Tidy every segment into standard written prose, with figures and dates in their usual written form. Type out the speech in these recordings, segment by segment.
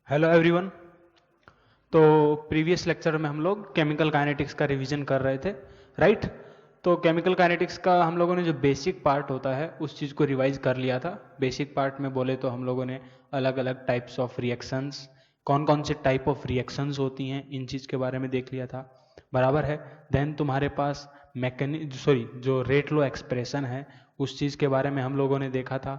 Hello everyone. तो previous lecture में हम लोग केमिकल काइनेटिक्स का रिवीजन कर रहे थे, राइट। तो केमिकल काइनेटिक्स का हम लोगों ने जो बेसिक पार्ट होता है उस चीज़ को रिवाइज कर लिया था। बेसिक पार्ट में बोले तो हम लोगों ने अलग अलग टाइप्स ऑफ रिएक्शंस, कौन कौन से टाइप ऑफ रिएक्शंस होती हैं, इन चीज़ के बारे में देख लिया था, बराबर है। देन तुम्हारे पास जो रेट लो एक्सप्रेशन है उस चीज़ के बारे में हम लोगों ने देखा था।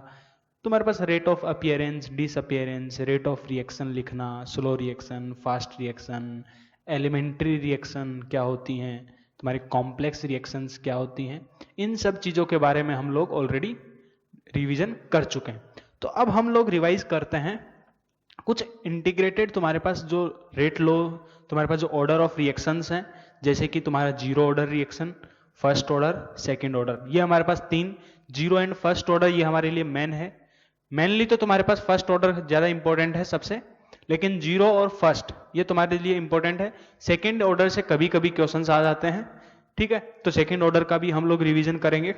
तुम्हारे पास rate of appearance, disappearance, rate of reaction लिखना, slow reaction, fast reaction, elementary reaction क्या होती हैं, तुम्हारी कॉम्प्लेक्स रिएक्शंस क्या होती हैं, इन सब चीज़ों के बारे में हम लोग ऑलरेडी रिवीजन कर चुके हैं। तो अब हम लोग रिवाइज करते हैं कुछ इंटीग्रेटेड, तुम्हारे पास जो रेट लो, तुम्हारे पास जो ऑर्डर ऑफ रिएक्शंस हैं, जैसे कि तुम्हारा zero order reaction, first order, second order, ये हमारे पास तीन, जीरो एंड फर्स्ट ऑर्डर ये हमारे लिए मेन है। मेनली तो तुम्हारे पास फर्स्ट ऑर्डर ज्यादा इंपॉर्टेंट है सबसे, लेकिन जीरो और फर्स्ट ये तुम्हारे लिए इंपॉर्टेंट है। सेकंड ऑर्डर से कभी कभी क्वेश्चंस आ जाते हैं, ठीक है। तो सेकंड ऑर्डर का भी हम लोग रिवीजन करेंगे।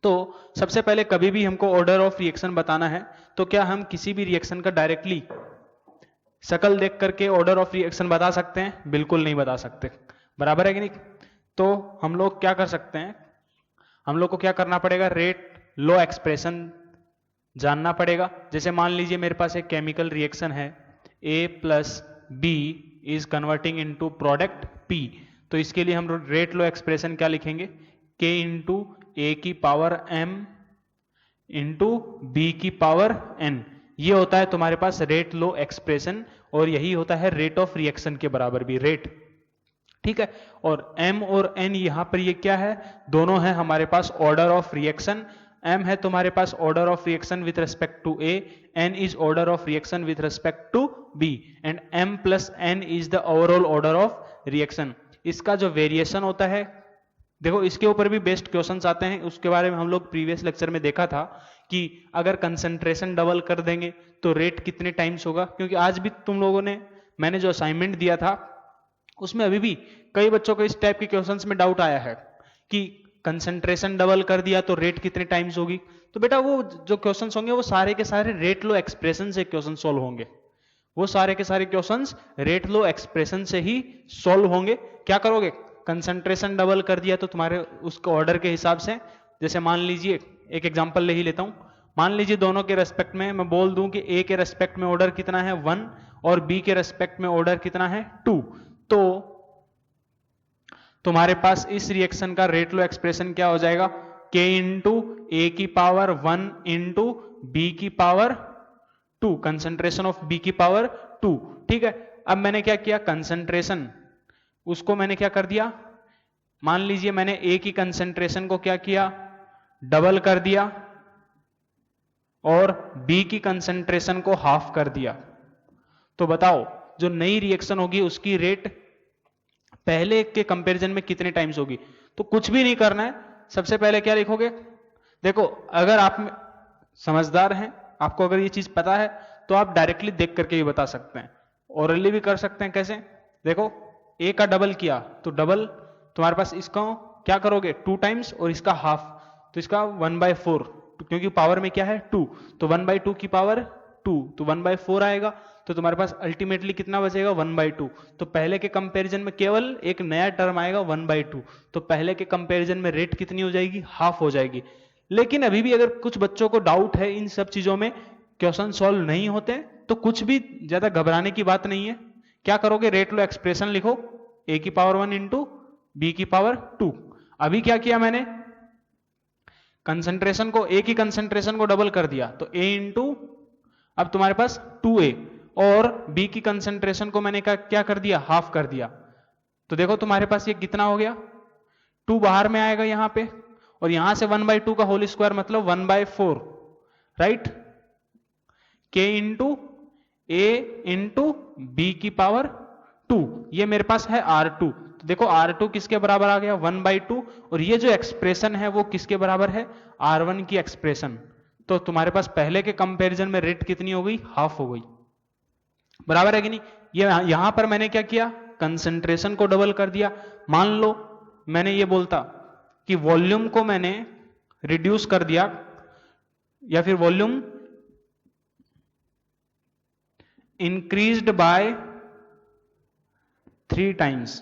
तो सबसे पहले कभी भी हमको ऑर्डर ऑफ रिएक्शन बताना है तो क्या हम किसी भी रिएक्शन का डायरेक्टली शकल देख करके ऑर्डर ऑफ रिएक्शन बता सकते हैं? बिल्कुल नहीं बता सकते, बराबर है कि नहीं। तो हम लोग क्या कर सकते हैं, हम लोग को क्या करना पड़ेगा, रेट लो एक्सप्रेशन जानना पड़ेगा। जैसे मान लीजिए मेरे पास एक केमिकल रिएक्शन है, A plus B is converting into product P। तो इसके लिए हम रेट लो एक्सप्रेशन क्या लिखेंगे, K इंटू ए की पावर m इंटू बी की पावर n। ये होता है तुम्हारे पास रेट लो एक्सप्रेशन, और यही होता है रेट ऑफ रिएक्शन के बराबर भी रेट, ठीक है। और m और n यहां पर ये क्या है, दोनों है हमारे पास ऑर्डर ऑफ रिएक्शन। m है तुम्हारे पास order of reaction with respect to a, n is order of reaction with respect to b, and m plus n is the overall order of reaction. इसका जो वेरिएशन होता है, देखो इसके ऊपर भी बेस्ट क्वेश्चंस आते हैं, उसके बारे में हम लोग प्रीवियस लेक्चर में देखा था कि अगर कंसंट्रेशन डबल कर देंगे तो रेट कितने टाइम्स होगा। क्योंकि आज भी तुम लोगों ने, मैंने जो असाइनमेंट दिया था उसमें अभी भी कई बच्चों को इस टाइप के क्वेश्चंस में डाउट आया है कि कंसंट्रेशन डबल कर दिया तो रेट कितने टाइम्स होगी। तो बेटा वो जो क्वेश्चंस होंगे वो सारे के सारे रेट लो एक्सप्रेशन से क्वेश्चन सॉल्व होंगे, वो सारे के सारे क्वेश्चंस रेट लो एक्सप्रेशन से ही सॉल्व होंगे। क्या करोगे, कंसंट्रेशन डबल कर दिया तो तुम्हारे उसके ऑर्डर के हिसाब से, जैसे मान लीजिए एक एग्जांपल ले ही लेता हूं, मान लीजिए दोनों के रेस्पेक्ट में मैं बोल दूं कि ए के रेस्पेक्ट में ऑर्डर कितना है 1 और बी के रेस्पेक्ट में ऑर्डर कितना है 2। तो तुम्हारे पास इस रिएक्शन का रेट लो एक्सप्रेशन क्या हो जाएगा, k इंटू ए की पावर 1 इंटू बी की पावर 2, कंसंट्रेशन ऑफ बी की पावर 2, ठीक है। अब मैंने क्या किया, कंसंट्रेशन उसको मैंने क्या कर दिया, मान लीजिए मैंने ए की कंसंट्रेशन को क्या किया, डबल कर दिया, और बी की कंसंट्रेशन को हाफ कर दिया। तो बताओ जो नई रिएक्शन होगी उसकी रेट पहले के कंपैरिजन में कितने टाइम्स होगी। तो कुछ भी नहीं करना है, सबसे पहले क्या लिखोगे, देखो अगर आप समझदार हैं, आपको अगर ये चीज पता है तो आप डायरेक्टली देख करके भी बता सकते हैं, ओरली भी कर सकते हैं। कैसे, देखो ए का डबल किया तो डबल तुम्हारे पास, इसका क्या करोगे 2 टाइम्स और इसका हाफ, तो इसका 1/4, क्योंकि पावर में क्या है 2, तो 1/2 की पावर 2, तो 1/4 आएगा। तो तुम्हारे पास अल्टीमेटली कितना बचेगा 1/2। तो पहले के कंपैरिजन में केवल एक नया टर्म आएगा 1/2, तो पहले के कंपैरिजन में रेट कितनी हो जाएगी, हाफ हो जाएगी। लेकिन अभी भी अगर कुछ बच्चों को डाउट है इन सब चीजों में, क्वेश्चन सॉल्व नहीं होते, तो कुछ भी ज्यादा घबराने की बात नहीं है। क्या करोगे, रेट लो एक्सप्रेशन लिखो, ए की पावर 1 इंटू बी की पावर 2। अभी क्या किया मैंने, कंसंट्रेशन को, ए की कंसंट्रेशन को डबल कर दिया, तो ए इंटू, अब तुम्हारे पास 2a, और बी की कंसंट्रेशन को मैंने क्या कर दिया, हाफ कर दिया। तो देखो तुम्हारे पास ये कितना हो गया, 2 बाहर में आएगा यहां पे, और यहां से 1/2 का होल स्क्वायर मतलब 1/4, राइट। k इंटू ए इंटू बी की पावर 2, ये मेरे पास है R2। तो देखो R2 किसके बराबर आ गया 1/2, और ये जो एक्सप्रेशन है वो किसके बराबर है, R1 की एक्सप्रेशन। तो तुम्हारे पास पहले के कंपैरिजन में रेट कितनी हो गई, हाफ हो गई, बराबर है कि नहीं। ये यहां पर मैंने क्या किया, कंसंट्रेशन को डबल कर दिया। मान लो मैंने ये बोलता कि वॉल्यूम को मैंने रिड्यूस कर दिया, या फिर वॉल्यूम इंक्रीज्ड बाय 3 टाइम्स।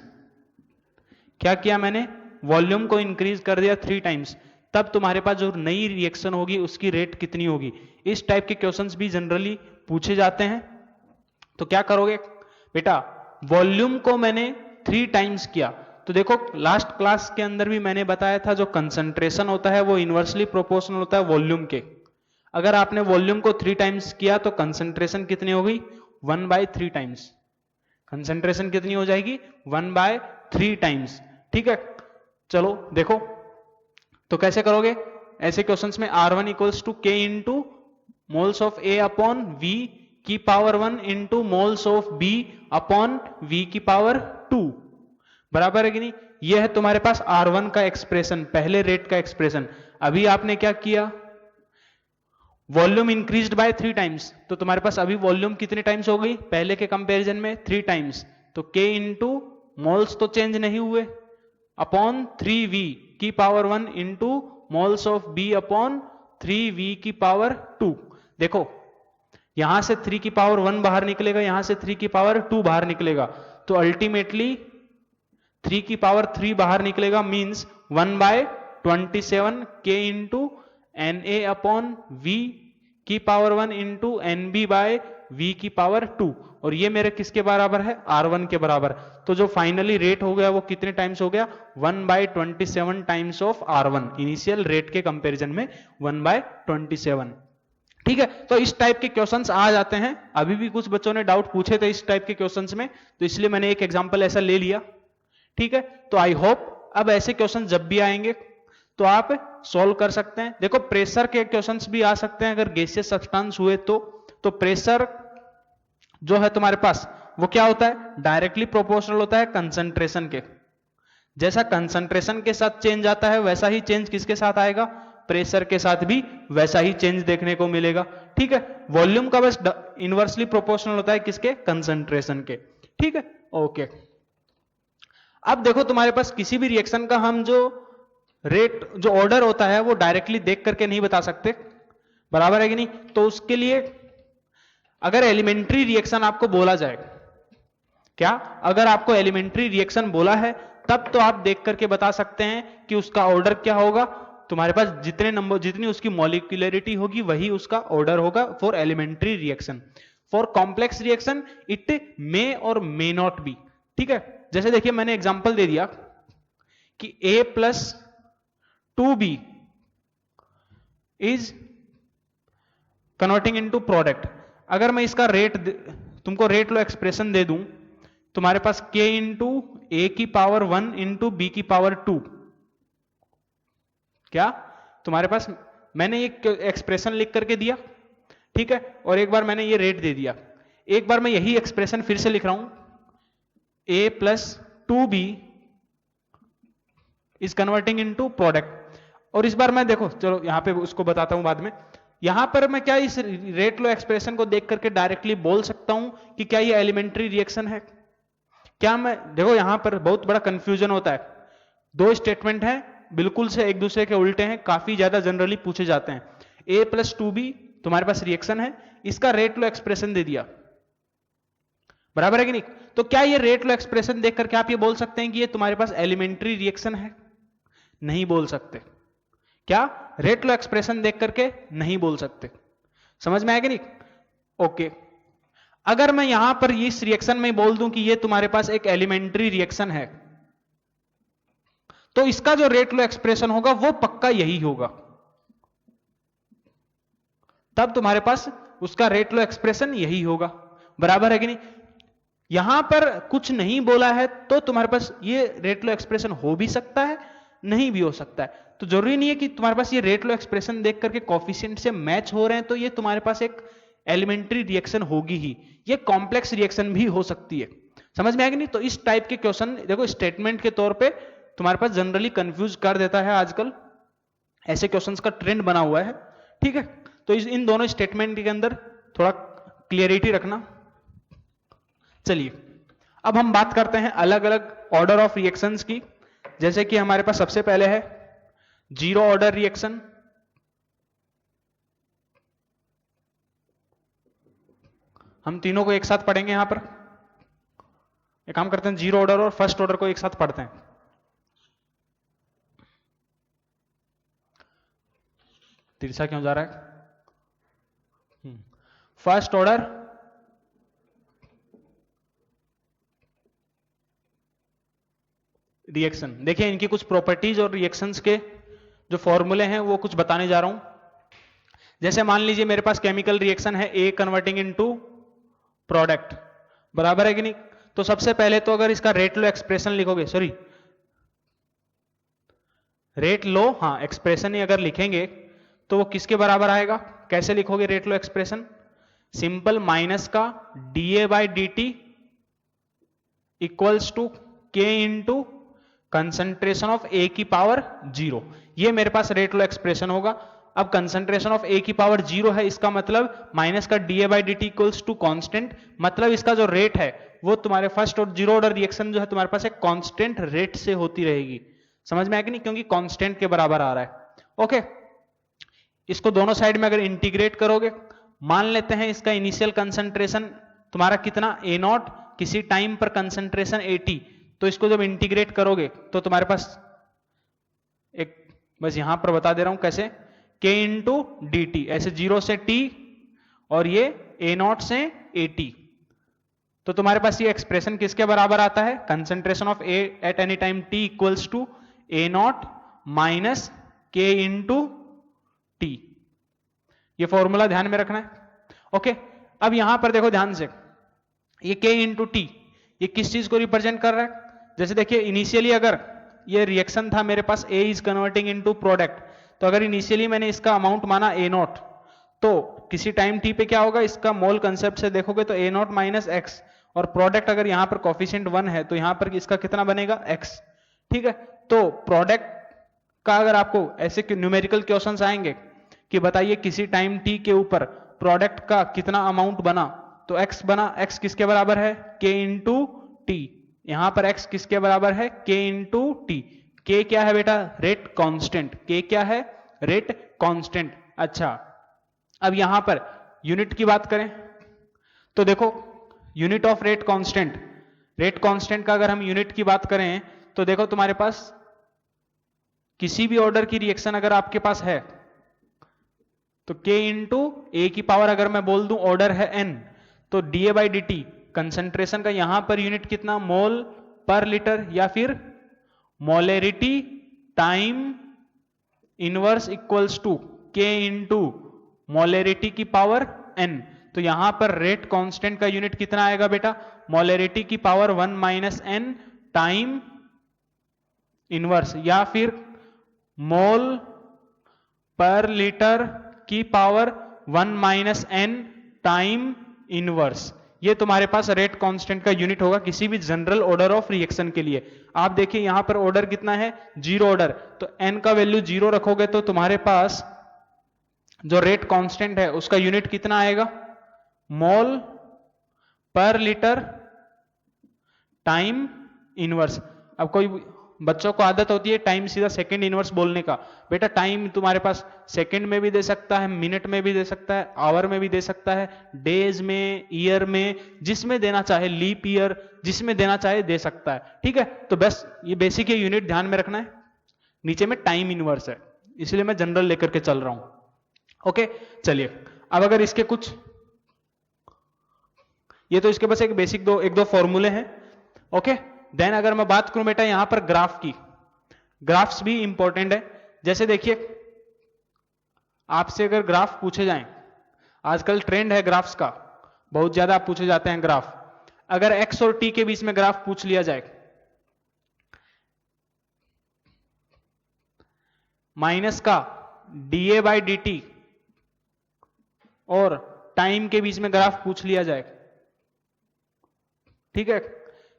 क्या किया मैंने? वॉल्यूम को इंक्रीज कर दिया 3 टाइम्स, तब तुम्हारे पास जो नई रिएक्शन होगी उसकी रेट कितनी होगी। इस टाइप के क्वेश्चंस भी जनरली पूछे जाते हैं। तो क्या करोगे बेटा, वॉल्यूम को मैंने 3 टाइम्स किया, तो देखो लास्ट क्लास के अंदर भी मैंने बताया था जो कंसंट्रेशन होता है वो इनवर्सली प्रोपोर्शनल होता है वॉल्यूम के। अगर आपने वॉल्यूम को 3 टाइम्स किया तो कंसंट्रेशन कितनी हो गई? 1/3 टाइम्स। कंसंट्रेशन कितनी हो जाएगी? 1/3 टाइम्स। ठीक है, चलो देखो तो कैसे करोगे ऐसे क्वेश्चंस में। R1 equals to K into moles of A upon V की power 1 into moles of B upon V की पावर 2, बराबर है कि नहीं? यह है तुम्हारे पास R1 का एक्सप्रेशन, पहले रेट का एक्सप्रेशन। अभी आपने क्या किया? वॉल्यूम इंक्रीज्ड बाय 3 टाइम्स, तो तुम्हारे पास अभी वॉल्यूम कितने टाइम्स हो गई पहले के कंपैरिजन में? 3 टाइम्स। तो K इंटू मोल्स तो चेंज नहीं हुए अपॉन 3V की power 1 into moles of B upon 3V की पावर 2। देखो यहां से 3 की पावर 1 बाहर निकलेगा, यहां से 3 की पावर 2 बाहर निकलेगा, तो अल्टीमेटली 3 की पावर 3 बाहर निकलेगा, means 1/27 K into Na upon V की power 1 into NB by V की पावर 2, और ये मेरे किसके बराबर है? R1 के बराबर। तो जो फाइनली रेट हो गया वो कितने टाइम्स हो गया? 1/27 times of R1, initial rate के कंपैरिजन में 1/27। ठीक है, तो इस टाइप के क्वेश्चंस आ जाते हैं। अभी भी कुछ बच्चों ने डाउट पूछे थे इस टाइप के क्वेश्चंस में, तो इसलिए मैंने एक एग्जांपल ऐसा ले लिया। ठीक है, तो आई होप अब ऐसे क्वेश्चन जब भी आएंगे तो आप सॉल्व कर सकते हैं। देखो प्रेशर के क्वेश्चंस भी आ सकते हैं अगर गैसियस सब्सटेंस हुए तो प्रेशर जो है तुम्हारे पास वो क्या होता है? डायरेक्टली प्रोपोर्शनल होता है कंसंट्रेशन के। जैसा कंसंट्रेशन के साथ चेंज आता है वैसा ही चेंज किसके साथ आएगा? प्रेशर के साथ भी वैसा ही चेंज देखने को मिलेगा। ठीक है, वॉल्यूम का बस इनवर्सली प्रोपोर्शनल होता है किसके? कंसंट्रेशन के। ठीक है, ओके। अब देखो तुम्हारे पास किसी भी रिएक्शन का हम जो रेट, जो ऑर्डर होता है वो डायरेक्टली देख करके नहीं बता सकते, बराबर है कि नहीं? तो उसके लिए अगर एलिमेंट्री रिएक्शन आपको बोला जाए, क्या अगर आपको एलिमेंट्री रिएक्शन बोला है तब तो आप देख करके बता सकते हैं कि उसका ऑर्डर क्या होगा। तुम्हारे पास जितने नंबर, जितनी उसकी मॉलिक्यूलरिटी होगी वही उसका ऑर्डर होगा for elementary reaction. For complex reaction it may or may not be. ठीक है, जैसे देखिए मैंने एग्जांपल दे दिया कि A plus 2B is converting into product. अगर मैं इसका रेट तुमको रेट लो एक्सप्रेशन दे दूं, तुम्हारे पास K इंटू A की पावर 1 इंटू B की पावर 2, क्या तुम्हारे पास मैंने एक एक्सप्रेशन लिख करके दिया, ठीक है, और एक बार मैंने ये रेट दे दिया। एक बार मैं यही एक्सप्रेशन फिर से लिख रहा हूं, A plus 2B is converting into product. और इस बार मैं देखो, चलो यहां पे उसको बताता हूं बाद में। यहां पर मैं क्या इस रेट लो एक्सप्रेशन को देख करके डायरेक्टली बोल सकता हूं कि क्या ये एलिमेंट्री रिएक्शन है? क्या मैं देखो यहां पर बहुत बड़ा कंफ्यूजन होता है, दो स्टेटमेंट हैं बिल्कुल से एक दूसरे के उल्टे हैं, काफी ज्यादा जनरली पूछे जाते हैं। A प्लस 2B तुम्हारे पास रिएक्शन है, इसका रेट लो एक्सप्रेशन दे दिया, बराबर है कि नहीं? तो क्या ये रेट लो एक्सप्रेशन देख करके आप ये बोल सकते हैं कि ये तुम्हारे पास एलिमेंट्री रिएक्शन है? नहीं बोल सकते। क्या रेट लो एक्सप्रेशन देख करके नहीं बोल सकते? समझ में आया कि नहीं? ओके। अगर मैं यहां पर इस रिएक्शन में बोल दूं कि ये तुम्हारे पास एक एलिमेंट्री रिएक्शन है, तो इसका जो रेट लो एक्सप्रेशन होगा वो पक्का यही होगा, तब तुम्हारे पास उसका रेट लो एक्सप्रेशन यही होगा, बराबर है कि नहीं? यहां पर कुछ नहीं बोला है तो तुम्हारे पास ये रेट लो एक्सप्रेशन हो भी सकता है, नहीं भी हो सकता है। तो जरूरी नहीं है कि तुम्हारे पास ये रेट लो एक्सप्रेशन देख करके कोफिशिएंट से मैच हो रहे हैं तो ये तुम्हारे पास एक एलिमेंट्री रिएक्शन होगी ही, ये कॉम्प्लेक्स रिएक्शन भी हो सकती है। समझ में आएगी नहीं? तो इस टाइप के क्वेश्चन देखो स्टेटमेंट के तौर पे तुम्हारे पास जनरली कंफ्यूज कर देता है, आजकल ऐसे क्वेश्चंस का ट्रेंड बना हुआ है। ठीक है, तो इन दोनों स्टेटमेंट के अंदर थोड़ा क्लियरिटी रखना। चलिए अब हम बात करते हैं अलग अलग ऑर्डर ऑफ रिएक्शंस की। जैसे कि हमारे पास सबसे पहले है जीरो ऑर्डर रिएक्शन, हम तीनों को एक साथ पढ़ेंगे यहां पर। एक काम करते हैं, जीरो ऑर्डर और फर्स्ट ऑर्डर को एक साथ पढ़ते हैं। तिरछा क्यों जा रहा है? फर्स्ट ऑर्डर रिएक्शन, देखिए इनकी कुछ प्रॉपर्टीज और रिएक्शंस के जो फॉर्मूले हैं वो कुछ बताने जा रहा हूं। जैसे मान लीजिए मेरे पास केमिकल रिएक्शन है ए कन्वर्टिंग इनटू प्रोडक्ट, बराबर है कि नहीं? तो सबसे पहले तो अगर इसका रेट लो एक्सप्रेशन लिखोगे, सॉरी रेट लो, हाँ एक्सप्रेशन ही अगर लिखेंगे तो वो किसके बराबर आएगा? कैसे लिखोगे rate law expression? Simple minus का dA/dt equals to K into concentration of A की पावर 0। ये मेरे पास रेट लो एक्सप्रेशन होगा। अब कंसंट्रेशन ऑफ A की पावर 0 है, इसका मतलब माइनस का dA/dt इक्वल्स टू कांस्टेंट, मतलब इसका जो रेट है वो तुम्हारे फर्स्ट और जीरो ऑर्डर रिएक्शन जो है तुम्हारे पास एक कांस्टेंट रेट से होती रहेगी। समझ में आया कि नहीं? क्योंकि कांस्टेंट के बराबर आ रहा है। ओके, इसको दोनों साइड में अगर इंटीग्रेट करोगे, मान लेते हैं इसका इनिशियल कंसंट्रेशन तुम्हारा कितना A0, किसी टाइम पर कंसंट्रेशन 80, तो इसको जब इंटीग्रेट करोगे तो तुम्हारे पास एक, बस यहां पर बता दे रहा हूं कैसे, K इंटू dt, ऐसे 0 से T और ये A0 से 80, तो तुम्हारे पास ये एक्सप्रेशन किसके बराबर आता है? Concentration of A at any time T equals to A0 minus K into T। ये फॉर्मूला ध्यान में रखना है। ओके, अब यहां पर देखो ध्यान से, ये K इंटू T ये किस चीज को रिप्रेजेंट कर रहा है? जैसे देखिए इनिशियली अगर ये रिएक्शन था मेरे पास A is converting into product, तो अगर इनिशियली मैंने इसका अमाउंट माना A0, तो किसी टाइम T पे क्या होगा? इसका मोल कंसेप्ट से देखोगे तो A0 माइनस एक्स, और प्रोडक्ट अगर यहां पर कोफिशिएंट 1 है तो यहां पर इसका कितना बनेगा? x। ठीक है, तो प्रोडक्ट का अगर आपको ऐसे न्यूमेरिकल क्वेश्चंस आएंगे कि बताइए किसी टाइम T के ऊपर प्रोडक्ट का कितना अमाउंट बना, तो x बना, x किसके बराबर है? K into T. यहां पर x किसके बराबर है? K into T. K क्या है बेटा? Rate constant. K क्या है? Rate constant. अच्छा, अब यहां पर यूनिट की बात करें तो देखो unit of rate constant, rate constant का अगर हम यूनिट की बात करें तो देखो तुम्हारे पास किसी भी ऑर्डर की रिएक्शन अगर आपके पास है तो K इंटू A की पावर अगर मैं बोल दूं ऑर्डर है N, तो dA/dt कंसंट्रेशन का यहां पर यूनिट कितना? मोल पर लीटर या फिर molarity time inverse equals to K into molarity की पावर N। तो यहां पर रेट कांस्टेंट का यूनिट कितना आएगा बेटा? मोलेरिटी की power 1 minus n time inverse, या फिर मोल पर लीटर की power 1 minus n time inverse. ये तुम्हारे पास रेट कांस्टेंट का यूनिट होगा किसी भी जनरल ऑर्डर ऑफ रिएक्शन के लिए। आप देखिए यहां पर ऑर्डर कितना है? जीरो ऑर्डर, तो n का वैल्यू 0 रखोगे तो तुम्हारे पास जो रेट कांस्टेंट है उसका यूनिट कितना आएगा? मोल पर लीटर टाइम इनवर्स। अब कोई बच्चों को आदत होती है टाइम सीधा सेकंड इनवर्स बोलने का, बेटा टाइम तुम्हारे पास सेकंड में भी दे सकता है, मिनट में भी दे सकता है, आवर में भी दे सकता है, डेज में, ईयर में, जिसमें देना चाहे, लीप ईयर, जिसमें देना चाहे दे सकता है। ठीक है, तो बस ये बेसिक यूनिट ध्यान में रखना है। नीचे में टाइम इनवर्स है, इसलिए मैं जनरल लेकर के चल रहा हूं। ओके, चलिए अब अगर इसके कुछ, ये तो इसके बस एक बेसिक एक दो फॉर्मूले हैं। ओके, देन अगर मैं बात करूं बेटा यहां पर ग्राफ की, ग्राफ्स भी इंपॉर्टेंट है। जैसे देखिए आपसे अगर ग्राफ पूछे जाएं, आजकल ट्रेंड है ग्राफ्स का, बहुत ज्यादा पूछे जाते हैं ग्राफ। अगर x और t के बीच में ग्राफ पूछ लिया जाए, माइनस का dA/dt और टाइम के बीच में ग्राफ पूछ लिया जाए, ठीक है,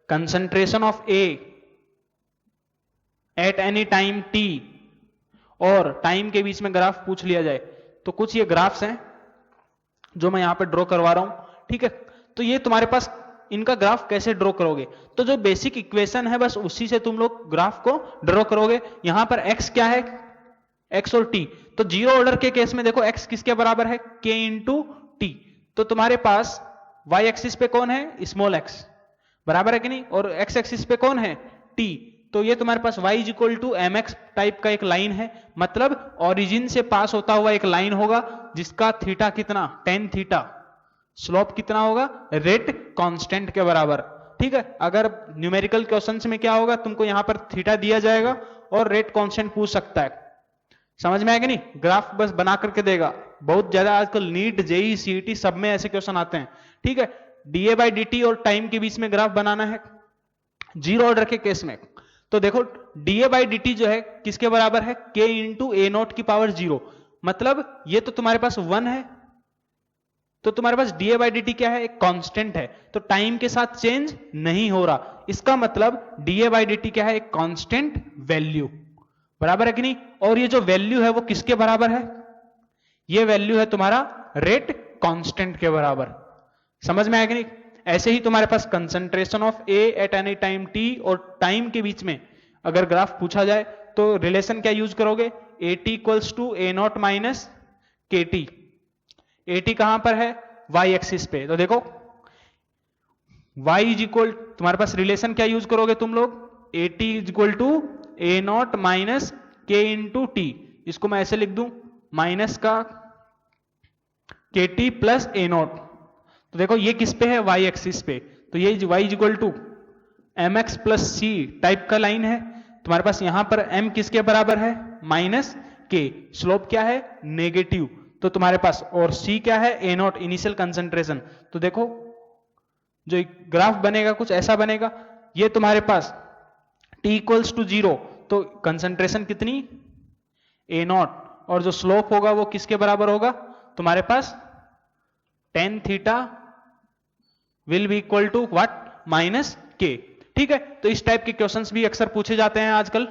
concentration of A at any time T और टाइम के बीच में ग्राफ पूछ लिया जाए, तो कुछ ये ग्राफ्स हैं जो मैं यहां पे ड्रॉ करवा रहा हूं। ठीक है, तो ये तुम्हारे पास इनका ग्राफ कैसे ड्रॉ करोगे, तो जो बेसिक इक्वेशन है बस उसी से तुम लोग ग्राफ को ड्रॉ करोगे। यहां पर x क्या है? x और t, तो जीरो ऑर्डर के केस में देखो x किसके बराबर है? k into T. तो तुम्हारे पास y एक्सिस पे कौन है, स्मॉल x, बराबर है कि नहीं, और x एक्सिस पे कौन है, t। तो ये तुम्हारे पास y is equal to mx type का एक लाइन है, मतलब ओरिजिन से पास होता हुआ एक लाइन होगा जिसका थीटा कितना, tan थीटा, स्लोप कितना होगा, रेट कांस्टेंट के बराबर। ठीक है, अगर न्यूमेरिकल क्वेश्चंस में क्या होगा, तुमको यहां पर थीटा दिया जाएगा और रेट कांस्टेंट पूछ सकता है, समझ में आएगा नहीं, ग्राफ बस बना करके देगा। बहुत ज्यादा आजकल नीट, जेई, सीईटी सब में ऐसे क्वेश्चन आते हैं। ठीक है, डीए बाई डी और टाइम के बीच में ग्राफ बनाना है जीरो ऑर्डर के केस में। तो देखो डीए बाई डी जो है किसके बराबर है, के इंटू ए नॉट की पावर 0, मतलब ये तो तुम्हारे पास 1 है, तो तुम्हारे पास डीए बाई डी क्या है, एक कांस्टेंट है, तो टाइम के साथ चेंज नहीं हो रहा, इसका मतलब डीए बाई डी क्या है, एक कांस्टेंट वैल्यू, बराबर है कि नहीं। और ये जो वैल्यू है वो किसके बराबर है, ये वैल्यू है तुम्हारा रेट कांस्टेंट के बराबर, समझ में आया कि नहीं। ऐसे ही तुम्हारे पास concentration of A at any time T और टाइम के बीच में अगर ग्राफ पूछा जाए तो रिलेशन क्या यूज करोगे, A T equals to A not minus K T. A T कहां पर है, वाई एक्सिस पे, तो देखो y इज इक्वल, तुम्हारे पास रिलेशन क्या यूज करोगे तुम लोग, A T is equal to A not minus K into T, इसको मैं ऐसे लिख दूं माइनस का के टी प्लस ए नॉट। तो देखो ये किस पे है, y एक्सिस पे, तो ये y is equal to M X plus C type का लाइन है, तुम्हारे पास यहां पर m किसके बराबर है, माइनस के, स्लोप क्या है, नेगेटिव, तो तुम्हारे पास और c क्या है, ए नॉट इनिशियल कंसंट्रेशन। तो देखो जो ग्राफ बनेगा कुछ ऐसा बनेगा, ये तुम्हारे पास t इक्वल्स टू 0, तो कंसंट्रेशन कितनी, ए नॉट, और जो स्लोप होगा वो किसके बराबर होगा, तुम्हारे पास tan theta will be equal to what, minus K. ठीक है, तो इस टाइप के क्वेश्चंस भी अक्सर पूछे जाते हैं आजकल।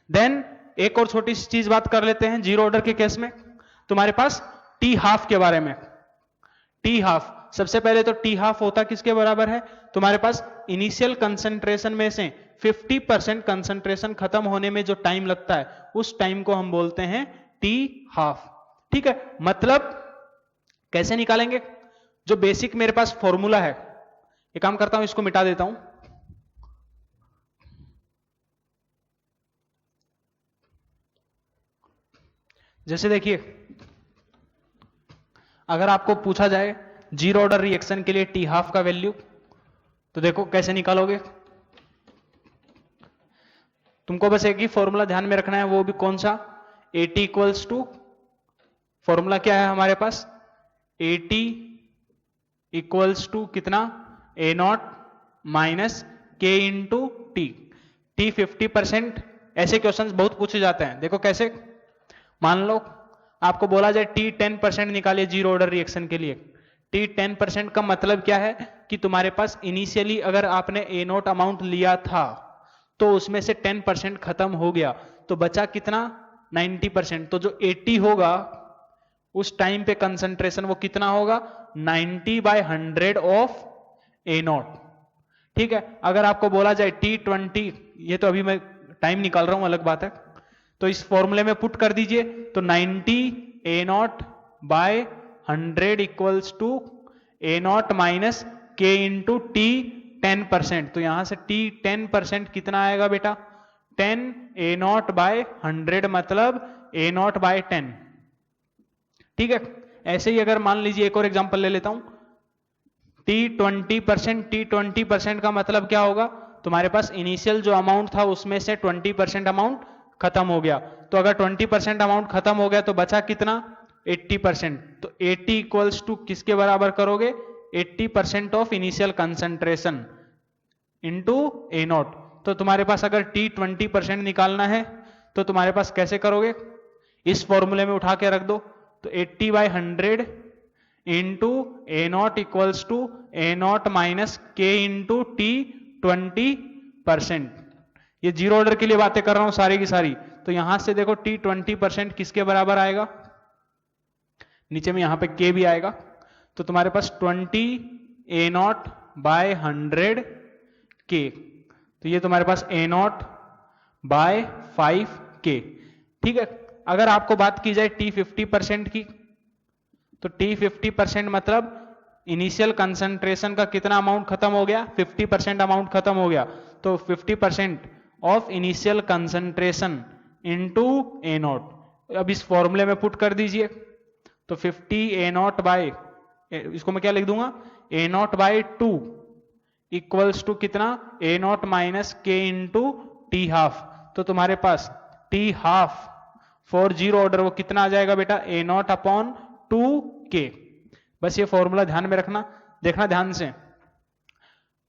देन एक और छोटी सी चीज बात कर लेते हैं जीरो ऑर्डर के केस में, तुम्हारे पास टी हाफ के बारे में। टी हाफ, सबसे पहले तो टी हाफ होता किसके बराबर है, तुम्हारे पास इनिशियल कंसंट्रेशन में से 50% कंसंट्रेशन खत्म होने में जो टाइम लगता है उस टाइम को हम बोलते हैं टी हाफ। ठीक है, मतलब कैसे निकालेंगे, जो बेसिक मेरे पास फॉर्मूला है, एक काम करता हूं इसको मिटा देता हूं, जैसे देखिए अगर आपको पूछा जाए जीरो ऑर्डर रिएक्शन के लिए टी हाफ का वैल्यू, तो देखो कैसे निकालोगे, तुमको बस एक ही फॉर्मूला ध्यान में रखना है, वो भी कौन सा, A T equals to, formula क्या है हमारे पास, ए टी इक्वल्स टू कितना, A not minus K into T. T 50%, ऐसे क्वेश्चंस बहुत पूछे जाते हैं, देखो कैसे, मान लो आपको बोला जाए टी 10% निकालिए जीरो ऑर्डर रिएक्शन के लिए, टी 10% का मतलब क्या है कि तुम्हारे पास इनिशियली अगर आपने ए नोट अमाउंट लिया था तो उसमें से 10% खत्म हो गया, तो बचा कितना, 90%, तो जो 80 होगा उस टाइम पे कंसंट्रेशन वो कितना होगा, 90/100 ऑफ ए नॉट। ठीक है, अगर आपको बोला जाए T20, ये तो अभी मैं टाइम निकाल रहा हूं अलग बात है, तो इस फॉर्मूले में पुट कर दीजिए, तो 90 A not by 100 equals to A not minus K into T 10%, तो यहां से टी 10% कितना आएगा बेटा, 10 ए नॉट बाय 100 मतलब ए नॉट बाय 10। ठीक है, ऐसे ही अगर मान लीजिए एक और एग्जांपल ले लेता हूं, T20% का मतलब क्या होगा, तुम्हारे पास इनिशियल जो अमाउंट था उसमें से 20% अमाउंट खत्म हो गया, तो अगर 20% अमाउंट खत्म हो गया तो बचा कितना, 80%, तो 80 इक्वल्स टू किसके बराबर करोगे, 80% of initial concentration into A not. तो तुम्हारे पास अगर T20% निकालना है तो तुम्हारे पास कैसे करोगे, इस फॉर्मूले में उठा के रख दो, तो 80/100 into A naught equals to A not minus K into T 20%। ये जीरो ऑर्डर के लिए बातें कर रहा हूं सारी की सारी, तो यहां से देखो T20% किसके बराबर आएगा, नीचे में यहां पे के भी आएगा, तो तुम्हारे पास 20 ए नॉट बाय 100 के, तो ये तुम्हारे पास ए नॉट बाय 5 के। ठीक है, अगर आपको बात की जाए T50% की, तो T50% मतलब इनिशियल कंसंट्रेशन का कितना अमाउंट खत्म हो गया, 50% अमाउंट खत्म हो गया, तो 50% of initial concentration into A not. अब इस फॉर्मूले में पुट कर दीजिए, तो 50 ए नॉट बाय, इसको मैं क्या लिख दूंगा, A not by 2 equals to कितना, A not minus K into T half. तो तुम्हारे पास T half for zero order वो कितना आ जाएगा बेटा, ए नॉट अपॉन 2k। बस ये फॉर्मूला ध्यान में रखना, देखना ध्यान से।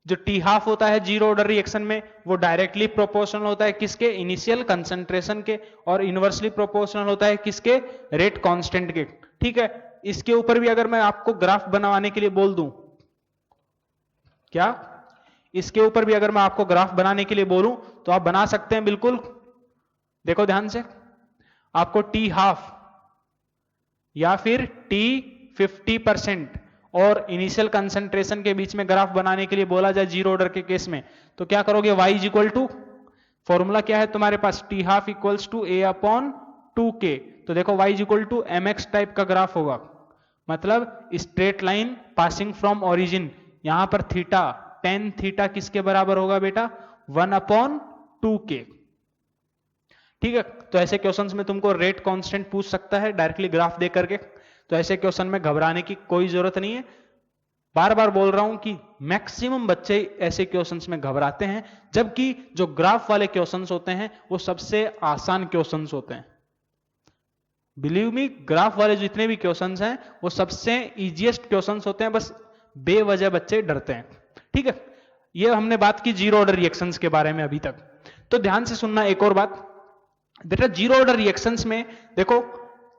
जो टी हाफ होता है जीरो ऑर्डर रिएक्शन में, वो डायरेक्टली प्रोपोर्शनल होता है किसके, इनिशियल कंसंट्रेशन के, और इनवर्सली प्रोपोर्शनल होता है किसके, रेट कांस्टेंट के। ठीक है, इसके ऊपर भी अगर मैं आपको ग्राफ बनवाने के लिए बोल दूं, क्या इसके ऊपर भी अगर मैं आपको ग्राफ बनाने के लिए बोलूं तो आप बना सकते हैं बिल्कुल। देखो ध्यान से, आपको टी हाफ या फिर टी 50% और इनिशियल कंसंट्रेशन के बीच में ग्राफ बनाने के लिए बोला जाए जीरो ऑर्डर के केस में, तो क्या करोगे, y is equal to, formula क्या है तुम्हारे पास, T half equals to A upon 2k। तो देखो y is equal to mx type का ग्राफ होगा, मतलब straight line passing from origin. यहां पर थीटा, टेन थीटा किसके बराबर होगा बेटा, 1/2k। ठीक है, तो ऐसे क्वेश्चंस में तुमको रेट कांस्टेंट पूछ सकता है डायरेक्टली ग्राफ दे करके, तो ऐसे क्वेश्चन में घबराने की कोई जरूरत नहीं है। बार बार बोल रहा हूं कि मैक्सिमम बच्चे ऐसे क्वेश्चंस में घबराते हैं, जबकि जो ग्राफ वाले क्वेश्चंस होते हैं वो सबसे आसान क्वेश्चंस होते हैं। बिलीव मी, ग्राफ वाले जितने भी क्वेश्चंस हैं वो सबसे इजीएस्ट क्वेश्चंस होते हैं, बस बेवजह बच्चे डरते हैं। ठीक है, ये हमने बात की जीरो ऑर्डर रिएक्शंस के बारे में अभी तक। तो ध्यान से सुनना एक और बात बेटा, जीरो ऑर्डर रिएक्शंस में देखो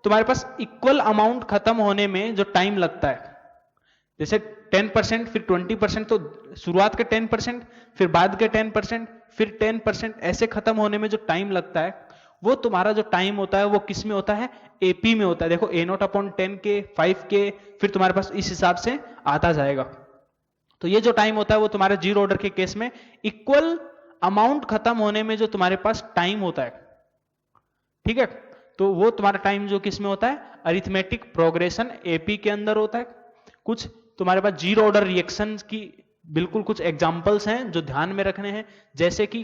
तुम्हारे पास इक्वल अमाउंट खत्म होने में जो टाइम लगता है, जैसे 10% फिर 20%, तो शुरुआत के 10% फिर बाद के 10% फिर 10%, ऐसे खत्म होने में जो टाइम लगता है वो तुम्हारा जो टाइम होता है वो किस में होता है, एपी में होता है। देखो ए नॉट अपॉन 10k 5k, फिर तुम्हारे पास इस हिसाब से आता जाएगा। तो ये जो टाइम होता है वो तुम्हारे जीरो ऑर्डर के केस में इक्वल अमाउंट खत्म होने में जो तुम्हारे पास टाइम होता है, ठीक है, तो वो तुम्हारा टाइम जो किस में होता है, अरिथमेटिक प्रोग्रेशन एपी के अंदर होता है। कुछ तुम्हारे पास जीरो ऑर्डर रिएक्शन की बिल्कुल कुछ एग्जांपल्स हैं जो ध्यान में रखने हैं, जैसे कि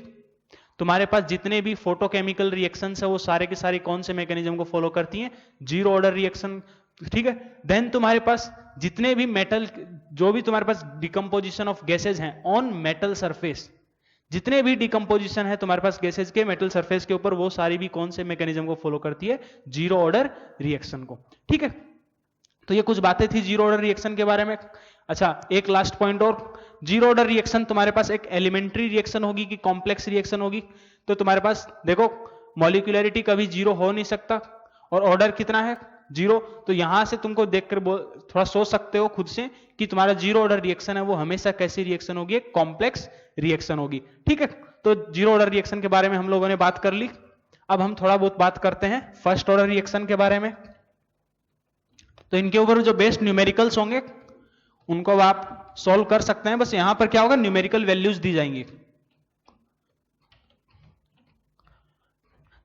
तुम्हारे पास जितने भी फोटोकेमिकल रिएक्शंस है वो सारे के सारे कौन से मैकेनिज्म को फॉलो करती हैं, जीरो ऑर्डर रिएक्शन। ठीक है, देन तुम्हारे पास जितने भी मेटल, जो भी तुम्हारे पास डिकम्पोजिशन ऑफ गैसेज हैं ऑन मेटल सरफेस, जितने भी डिकम्पोजिशन है तुम्हारे पास गैसेज के मेटल सरफेस के ऊपर, वो सारी भी कौन से मैकेनिज्म को फॉलो करती है, जीरो ऑर्डर रिएक्शन को। ठीक है, तो ये कुछ बातें थी जीरो ऑर्डर रिएक्शन के बारे में। अच्छा, एक लास्ट पॉइंट और, जीरो ऑर्डर रिएक्शन तुम्हारे पास एक एलिमेंट्री रिएक्शन होगी कि कॉम्प्लेक्स रिएक्शन होगी। तो तुम्हारे पास देखो मॉलिक्यूलरिटी कभी जीरो हो नहीं सकता, और ऑर्डर कितना है, जीरो। तो यहां से तुमको देखकर थोड़ा सोच सकते हो खुद से कि तुम्हारा जीरो ऑर्डर रिएक्शन है वो हमेशा कैसी रिएक्शन होगी, एक कॉम्प्लेक्स रिएक्शन होगी। ठीक है, तो जीरो ऑर्डर रिएक्शन के बारे में हम लोगों ने बात कर ली। अब हम थोड़ा बहुत बात करते हैं फर्स्ट ऑर्डर रिएक्शन के बारे में। तो इनके ऊपर जो बेस्ट न्यूमेरिकल्स होंगे उनको अब आप सॉल्व कर सकते हैं। बस यहां पर क्या होगा, न्यूमेरिकल वैल्यूज दी जाएंगी।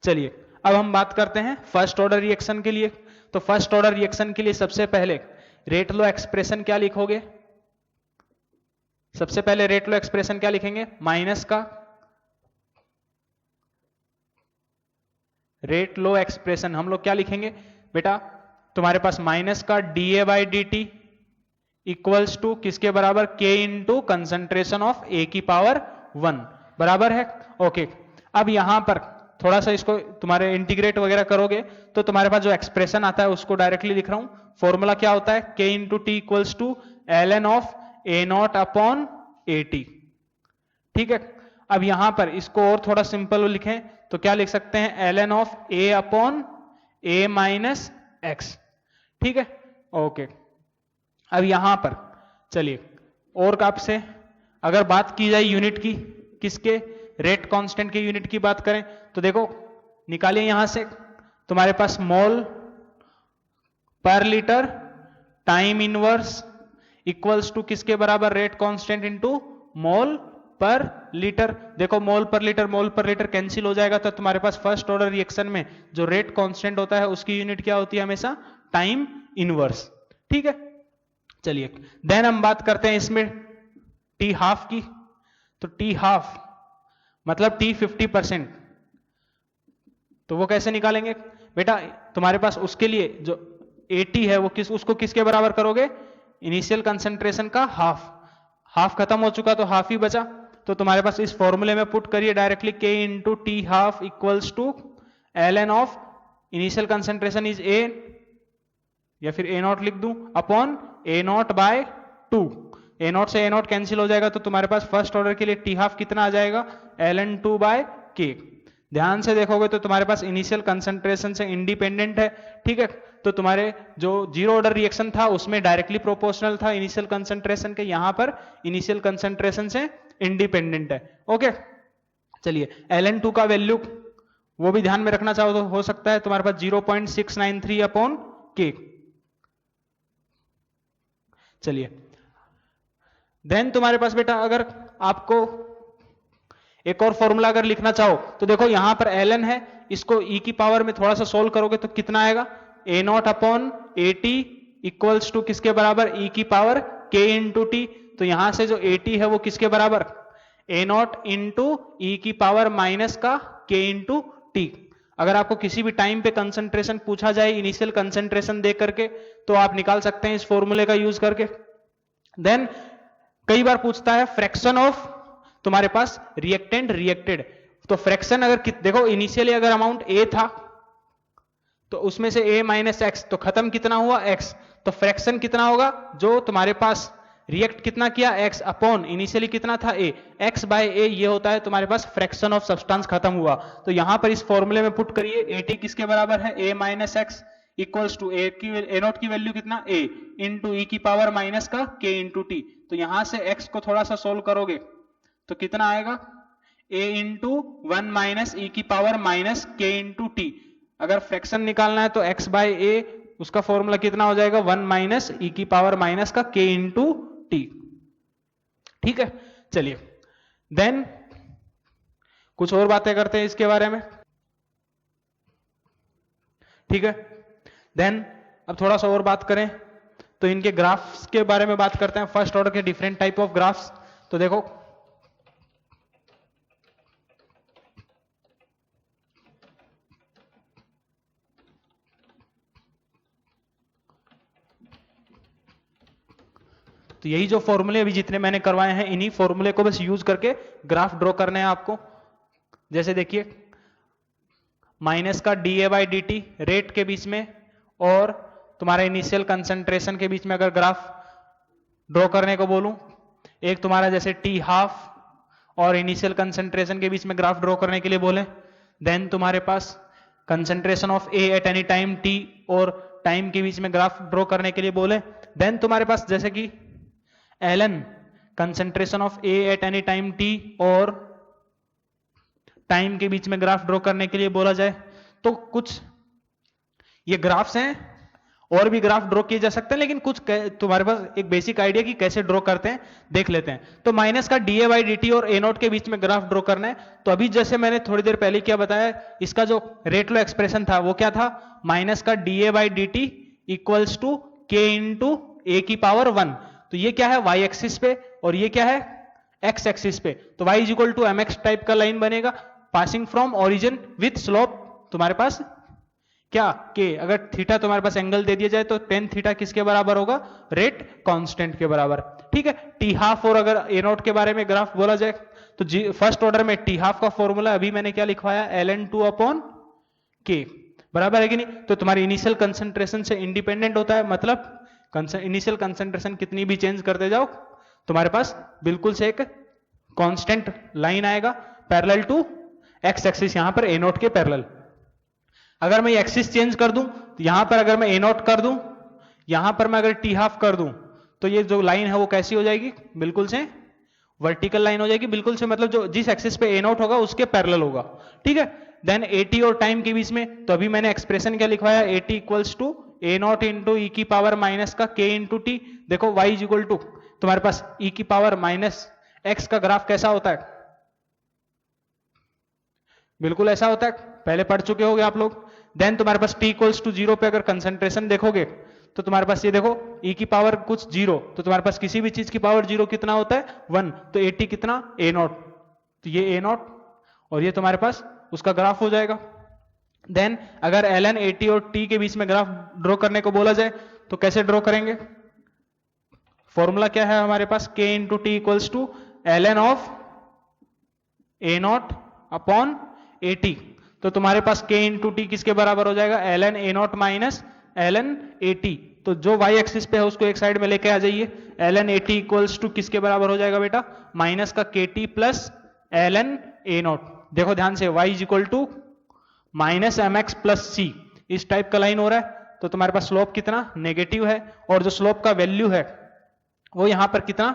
चलिए अब हम बात करते हैं फर्स्ट ऑर्डर रिएक्शन के लिए। तो फर्स्ट ऑर्डर रिएक्शन के लिए सबसे पहले रेट लॉ एक्सप्रेशन क्या लिखोगे, सबसे पहले रेट लॉ एक्सप्रेशन क्या लिखेंगे, माइनस का रेट लॉ एक्सप्रेशन हम लोग क्या लिखेंगे बेटा, तुम्हारे पास माइनस का dA by d t equals to किसके बराबर, के इंटू कंसंट्रेशन ऑफ ए की पावर 1 बराबर है। ओके, अब यहां पर थोड़ा सा इसको तुम्हारे इंटीग्रेट वगैरह करोगे तो तुम्हारे पास जो एक्सप्रेशन आता है उसको डायरेक्टली लिख रहा हूं। फॉर्मूला क्या होता है, K into T equals to L N of A naught upon A T. ठीक है, अब यहां पर इसको और थोड़ा सिंपल लिखें तो क्या लिख सकते हैं, L N of A upon A minus X. ठीक है, ओके। अब यहां पर चलिए और आपसे अगर बात की जाए यूनिट की, किसके, रेट कांस्टेंट के यूनिट की बात करें तो देखो निकालिए यहां से, तुम्हारे पास mole per litre time inverse equals to किसके बराबर, रेट कांस्टेंट इनटू मोल पर लीटर। देखो मोल पर लीटर कैंसिल हो जाएगा, तो तुम्हारे पास फर्स्ट ऑर्डर रिएक्शन में जो रेट कांस्टेंट होता है उसकी यूनिट क्या होती है, हमेशा टाइम इनवर्स। ठीक है, चलिए देन हम बात करते हैं इसमें टी हाफ की। तो टी हाफ मतलब टी 50%, तो वो कैसे निकालेंगे बेटा? तुम्हारे पास उसके लिए जो 80 है वो उसको किसके बराबर करोगे? इनिशियल कंसंट्रेशन का हाफ। हाफ खत्म हो चुका तो हाफ ही बचा, तो तुम्हारे पास इस फॉर्मूले में पुट करिए directly K into T half equals to ln of initial concentration is A, या फिर A नॉट लिख दूं upon A naught by 2। A naught से A नॉट कैंसिल हो जाएगा, तो तुम्हारे पास फर्स्ट ऑर्डर के लिए टी हाफ कितना आ जाएगा? ln 2 by K। ध्यान से देखोगे तो तुम्हारे पास इनिशियल कंसंट्रेशन से इंडिपेंडेंट है, ठीक है। तो तुम्हारे जो जीरो ऑर्डर रिएक्शन था उसमें डायरेक्टली प्रोपोर्शनल था इनिशियल कंसंट्रेशन के, यहां पर इनिशियल कंसंट्रेशन से इंडिपेंडेंट है। ओके, चलिए ln 2 का वैल्यू वो भी ध्यान में रखना चाहो तो हो सकता है तुम्हारे पास 0.693 अपॉन K। चलिए देन तुम्हारे पास बेटा अगर आपको एक और फॉर्मूला अगर लिखना चाहो तो देखो यहां पर ln है, इसको e की पावर में थोड़ा सा सोल्व करोगे तो कितना आएगा? A naught upon AT equals to किसके बराबर? e की पावर K इंटू टी। तो यहां से जो AT है वो किसके बराबर? A नॉट इंटू e की पावर माइनस का K इंटू टी। अगर आपको किसी भी टाइम पे कंसंट्रेशन पूछा जाए इनिशियल कंसंट्रेशन दे करके तो आप निकाल सकते हैं इस फॉर्मूले का यूज करके। देन कई बार पूछता है फ्रैक्शन ऑफ तुम्हारे पास रिएक्टेंट रिएक्टेड, तो फ्रैक्शन अगर देखो इनिशियली अगर अमाउंट A था तो उसमें से A माइनस एक्स, तो खत्म कितना हुआ? X। तो फ्रैक्शन कितना होगा? जो तुम्हारे पास रिएक्ट कितना किया? X अपॉन इनिशियली कितना था? A। X बाय A ये होता है तुम्हारे पास फ्रैक्शन ऑफ सब्सटेंस खत्म हुआ। तो यहां पर इस फॉर्मूले में पुट करिए AT किसके बराबर है? A minus X equals to A naught की वैल्यू कितना? A इंटू ई की पावर माइनस का K इंटू टी। तो यहां से X को थोड़ा सा सोल्व करोगे तो कितना आएगा? A इंटू 1 माइनस ई की power minus K into T. अगर फ्रैक्शन निकालना है तो X बाय A उसका फॉर्मूला कितना हो जाएगा? 1 माइनस ई की पावर माइनस का K इंटू टी। ठीक है, चलिए देन कुछ और बातें करते हैं इसके बारे में। ठीक है, देन अब थोड़ा सा और बात करें तो इनके ग्राफ्स के बारे में बात करते हैं। फर्स्ट ऑर्डर के डिफरेंट टाइप ऑफ ग्राफ्स। तो देखो तो यही जो फॉर्मूले अभी जितने मैंने करवाए हैं इन्हीं फॉर्मूले को बस यूज करके ग्राफ ड्रॉ करने हैं आपको। जैसे देखिए माइनस का dA/dt रेट के बीच में और तुम्हारा इनिशियल कंसंट्रेशन के बीच में अगर ग्राफ ड्रॉ करने को बोलूं, एक तुम्हारा जैसे टी हाफ और इनिशियल कंसंट्रेशन के बीच में ग्राफ ड्रॉ करने के लिए बोले, देन तुम्हारे पास concentration of A at any time t और टाइम के बीच में ग्राफ ड्रॉ करने के लिए बोले, देन तुम्हारे पास जैसे कि ln concentration of A at any time t और टाइम के बीच में ग्राफ ड्रॉ करने के लिए बोला जाए। तो कुछ ये ग्राफ्स हैं, और भी ग्राफ ड्रॉ किए जा सकते हैं, लेकिन कुछ तुम्हारे पास एक बेसिक आइडिया कि कैसे ड्रॉ करते हैं देख लेते हैं। तो माइनस का dA/dt और A नॉट के बीच में ग्राफ ड्रॉ करना है। तो अभी जैसे मैंने थोड़ी देर पहले क्या बताया, इसका जो रेट लो एक्सप्रेशन था वो क्या था? माइनस का dA/dt equals to K into A की पावर 1। तो ये क्या है? y एक्सिस पे, और ये क्या है? x एक्सिस पे। तो y is equal to mx type का लाइन बनेगा passing from origin with slope तुम्हारे पास क्या? k। अगर थीटा तुम्हारे पास एंगल दे दिया जाए तो टेन थीटा किसके बराबर होगा? रेट कांस्टेंट के बराबर। ठीक है, टी हाफ और अगर A नॉट के बारे में ग्राफ बोला जाए तो फर्स्ट ऑर्डर में टी हाफ का फॉर्मूला अभी मैंने क्या लिखवाया? ln 2 अपॉन K बराबर है कि नहीं? तो तुम्हारी इनिशियल कंसंट्रेशन से इंडिपेंडेंट होता है, मतलब इनिशियल कंसंट्रेशन कितनी भी चेंज करते जाओ तुम्हारे पास बिल्कुल से एक कांस्टेंट लाइन आएगा पैरेलल टू एक्स एक्सिस, यहां पर A नॉट के पैरेलल। अगर मैं एक्सिस चेंज कर दूं तो यहां पर अगर मैं A नॉट कर दूं, यहां पर मैं अगर टी हाफ कर दूं तो ये जो लाइन है वो कैसी हो जाएगी? बिल्कुल से वर्टिकल लाइन हो जाएगी, बिल्कुल से मतलब जो जिस एक्सिस पे A नॉट होगा उसके पैरेलल होगा। ठीक है, देन AT और टाइम के बीच में तो अभी मैंने एक्सप्रेशन क्या लिखवाया? AT equals to A not into E की पावर माइनस का K इंटू टी। देखो y इज इक्वल टू तुम्हारे पास e की पावर माइनस एक्स का ग्राफ कैसा होता है? बिल्कुल ऐसा होता है, पहले पढ़ चुके होगे आप लोग। देन तुम्हारे पास t इक्वल्स टू 0 पे अगर कंसंट्रेशन देखोगे तो तुम्हारे पास ये देखो e की पावर कुछ 0, तो तुम्हारे पास किसी भी चीज की पावर 0 कितना होता है 1, तो at कितना a0, तो ये a0 और ये तुम्हारे पास उसका ग्राफ हो जाएगा। देन अगर ln at और t के बीच में ग्राफ ड्रॉ करने को बोला जाए तो कैसे ड्रॉ करेंगे? फॉर्मूला क्या है हमारे पास, k into T equals to ln of a0 upon at, तो तुम्हारे पास k इंटू टी किसके बराबर हो जाएगा, ln a0 minus ln at, तो जो y एक्सिस पे है उसको एक साइड में लेके आ जाइए, ln at इक्वल्स टू किसके बराबर हो जाएगा बेटा, माइनस का kt प्लस ln a0। देखो ध्यान से y is equal to minus mx plus c, इस टाइप का लाइन हो रहा है, तो तुम्हारे पास स्लोप कितना नेगेटिव है, और जो स्लोप का वैल्यू है वो यहां पर कितना,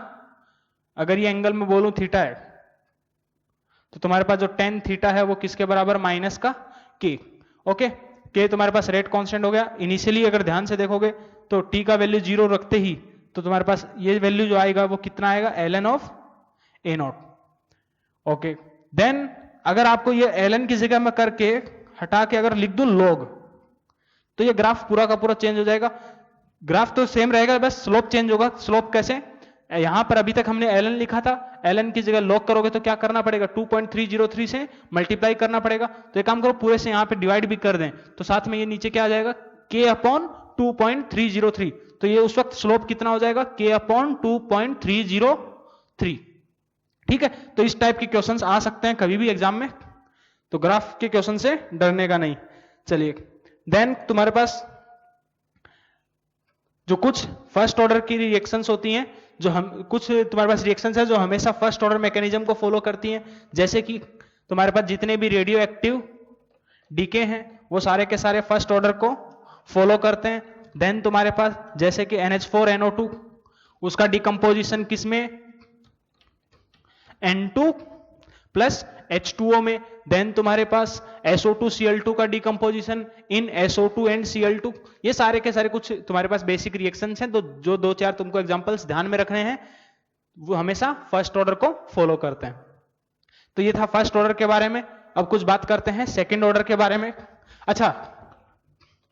अगर ये एंगल में बोलूं थीटा है, तो तुम्हारे पास जो tan थीटा है वो किसके बराबर, माइनस का k। ओके, k तुम्हारे पास रेट कांस्टेंट हो गया। इनिशियली अगर ध्यान से देखोगे तो t का वैल्यू 0 रखते ही तो तुम्हारे पास ये वैल्यू जो आएगा वो कितना आएगा, ln of a0। Okay, then अगर आपको ये ln की जगह में करके हटा के अगर लिख दूं log, तो ये ग्राफ पूरा का पूरा चेंज हो जाएगा। ग्राफ तो सेम रहेगा, बस स्लोप चेंज होगा। स्लोप कैसे, यहां पर अभी तक हमने ln लिखा था, ln की जगह log करोगे तो क्या करना पड़ेगा, 2.303 से मल्टीप्लाई करना पड़ेगा। तो एक काम करो, पूरे से यहां पे डिवाइड भी कर दें, तो साथ में ये नीचे क्या आ जाएगा, k अपॉन 2.303, तो ये उस वक्त स्लोप कितना हो जाएगा, k अपॉन 2.303। ठीक है, तो इस टाइप के क्वेश्चंस आ सकते हैं कभी भी एग्जाम में, तो ग्राफ के क्वेश्चन से डरने का नहीं। चलिए, देन तुम्हारे पास जो कुछ फर्स्ट ऑर्डर की रिएक्शंस होती हैं, जो हम कुछ तुम्हारे पास रिएक्शंस है जो हमेशा फर्स्ट ऑर्डर मैकेनिज्म को फॉलो करती हैं, जैसे कि तुम्हारे पास जितने भी रेडियो एक्टिव डीके हैं वो सारे के सारे फर्स्ट ऑर्डर को फॉलो करते हैं। देन तुम्हारे पास जैसे कि NH4NO2, उसका डिकम्पोजिशन किसमें, N2 प्लस H2O में। देन तुम्हारे पास SO2Cl2 का decomposition in SO2 and Cl2। ये सारे के सारे कुछ तुम्हारे पास बेसिक रिएक्शंस हैं, तो जो 2-4 तुमको एग्जांपल्स ध्यान में रखने हैं, वो हमेशा फर्स्ट ऑर्डर को फॉलो करते हैं। तो ये था फर्स्ट ऑर्डर के बारे में। अब कुछ बात करते हैं सेकंड ऑर्डर के बारे में। अच्छा,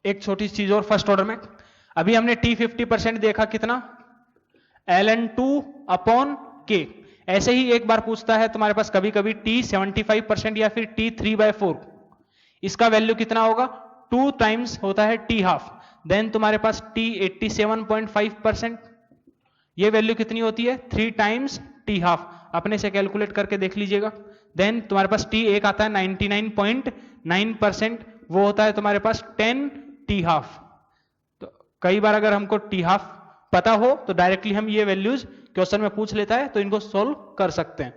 एक छोटी चीज और फर्स्ट ऑर्डर में, अभी हमने T 50% देखा कितना, ln2 अपॉन k। ऐसे ही एक बार पूछता है तुम्हारे पास कभी कभी T 75% या फिर T 3/4, इसका वैल्यू कितना होगा, 2 टाइम्स होता है T हाफ। देन तुम्हारे पास T 87.5%, ये वैल्यू कितनी होती है, 3 टाइम्स T हाफ, अपने से कैलकुलेट करके देख लीजिएगा। देन तुम्हारे पास T एक आता है 99.9%, वो होता है तुम्हारे पास 10 T हाफ। तो कई बार अगर हमको T हाफ पता हो तो डायरेक्टली हम ये वैल्यूज क्वेश्चन में पूछ लेता है, तो इनको सोल्व कर सकते हैं।